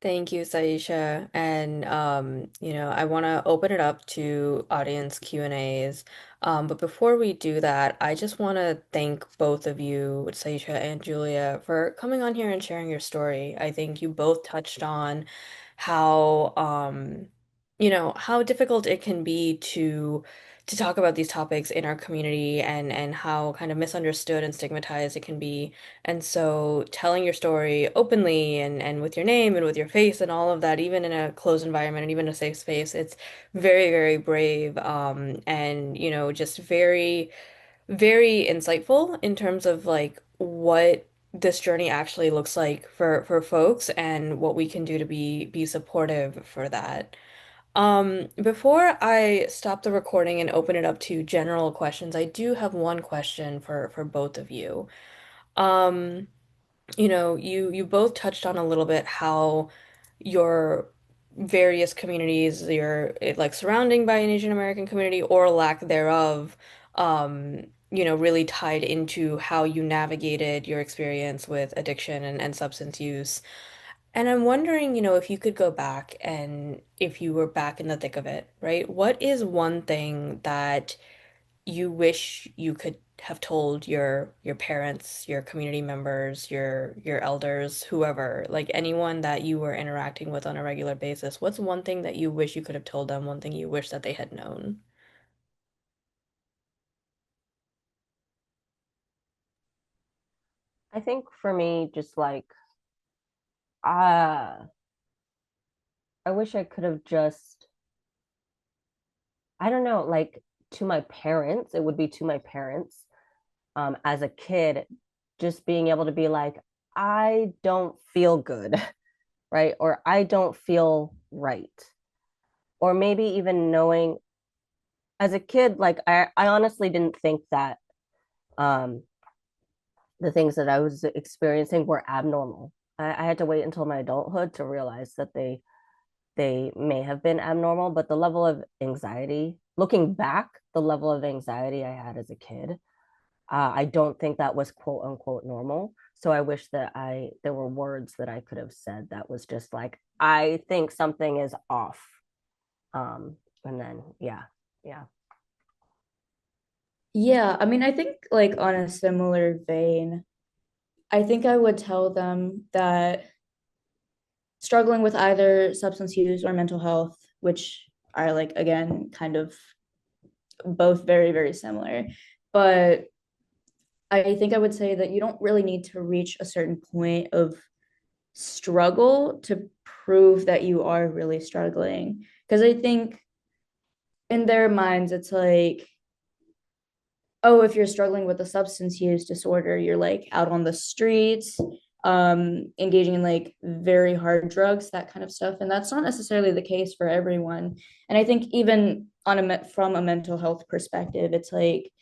Thank you, Saisha. And I want to open it up to audience Q&As. But before we do that, I just want to thank both of you, Saisha and Julia, for coming on here and sharing your story. I think you both touched on how how difficult it can be to talk about these topics in our community and how kind of misunderstood and stigmatized it can be. And so telling your story openly and with your name and with your face and all of that, even in a closed environment and even a safe space, it's very, very brave, and just very, very insightful in terms of like what this journey actually looks like for folks and what we can do to be supportive for that. Before I stop the recording and open it up to general questions, I do have one question for both of you. Um, you both touched on a little bit how your various communities, like surrounding by an Asian American community or lack thereof, really tied into how you navigated your experience with addiction and substance use. And I'm wondering, if you could go back and if you were back in the thick of it, right? What is one thing that you wish you could have told your parents, your community members, your elders, whoever, like anyone that you were interacting with on a regular basis? What's one thing that you wish you could have told them, one thing you wish that they had known? I think for me, just like uh I wish I could have just, I don't know, like to my parents, it would be to my parents, as a kid, just being able to be like, I don't feel good, right? Or I don't feel right. Or maybe even knowing as a kid, like I honestly didn't think that um the things that I was experiencing were abnormal. I had to wait until my adulthood to realize that they may have been abnormal, but the level of anxiety, looking back, the level of anxiety I had as a kid, I don't think that was quote unquote normal. So I wish that I there were words that I could have said that was just like, I think something is off. And then yeah, yeah. Yeah, I mean, I think like on a similar vein, I think I would tell them that struggling with either substance use or mental health, which are like again kind of both very, very similar. But I think I would say that you don't really need to reach a certain point of struggle to prove that you are really struggling. Because I think in their minds, it's like, oh, if you're struggling with a substance use disorder, you're like out on the streets, engaging in like very hard drugs, that kind of stuff. And that's not necessarily the case for everyone. And I think even from a mental health perspective, it's like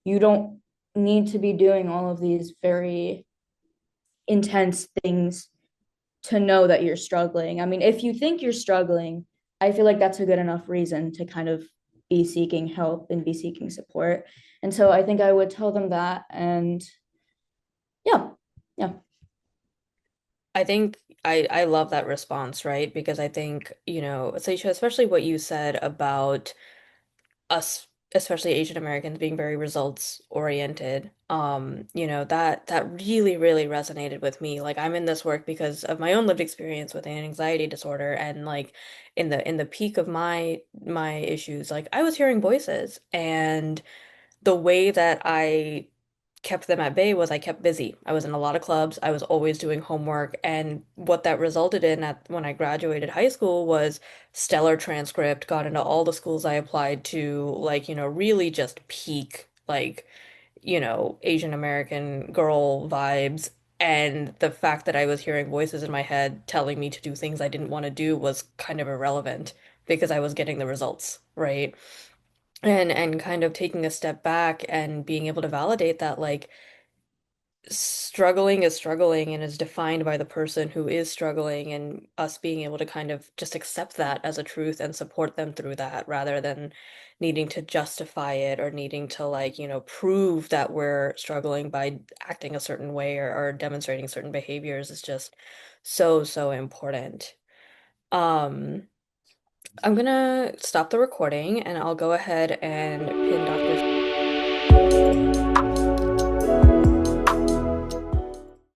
you don't need to be doing all of these very intense things to know that you're struggling. I mean, if you think you're struggling, I feel like that's a good enough reason to kind of be seeking help and be seeking support. And so I think I would tell them that. And yeah, yeah. I think I love that response, right? Because I think, Seisha, especially what you said about us, especially Asian Americans, being very results oriented. That really, really resonated with me. Like I'm in this work because of my own lived experience with an anxiety disorder, and like in the peak of my issues, like I was hearing voices, and the way that I kept them at bay was I kept busy. I was in a lot of clubs. I was always doing homework. And what that resulted in when I graduated high school was stellar transcript, got into all the schools I applied to, like, really just peak, like, Asian American girl vibes. And the fact that I was hearing voices in my head telling me to do things I didn't want to do was kind of irrelevant because I was getting the results, right? And kind of taking a step back and being able to validate that, like, struggling is struggling and is defined by the person who is struggling, and us being able to kind of just accept that as a truth and support them through that rather than needing to justify it or needing to, like, prove that we're struggling by acting a certain way or demonstrating certain behaviors is just so, so important. Um, I'm gonna stop the recording and I'll go ahead and pin Dr.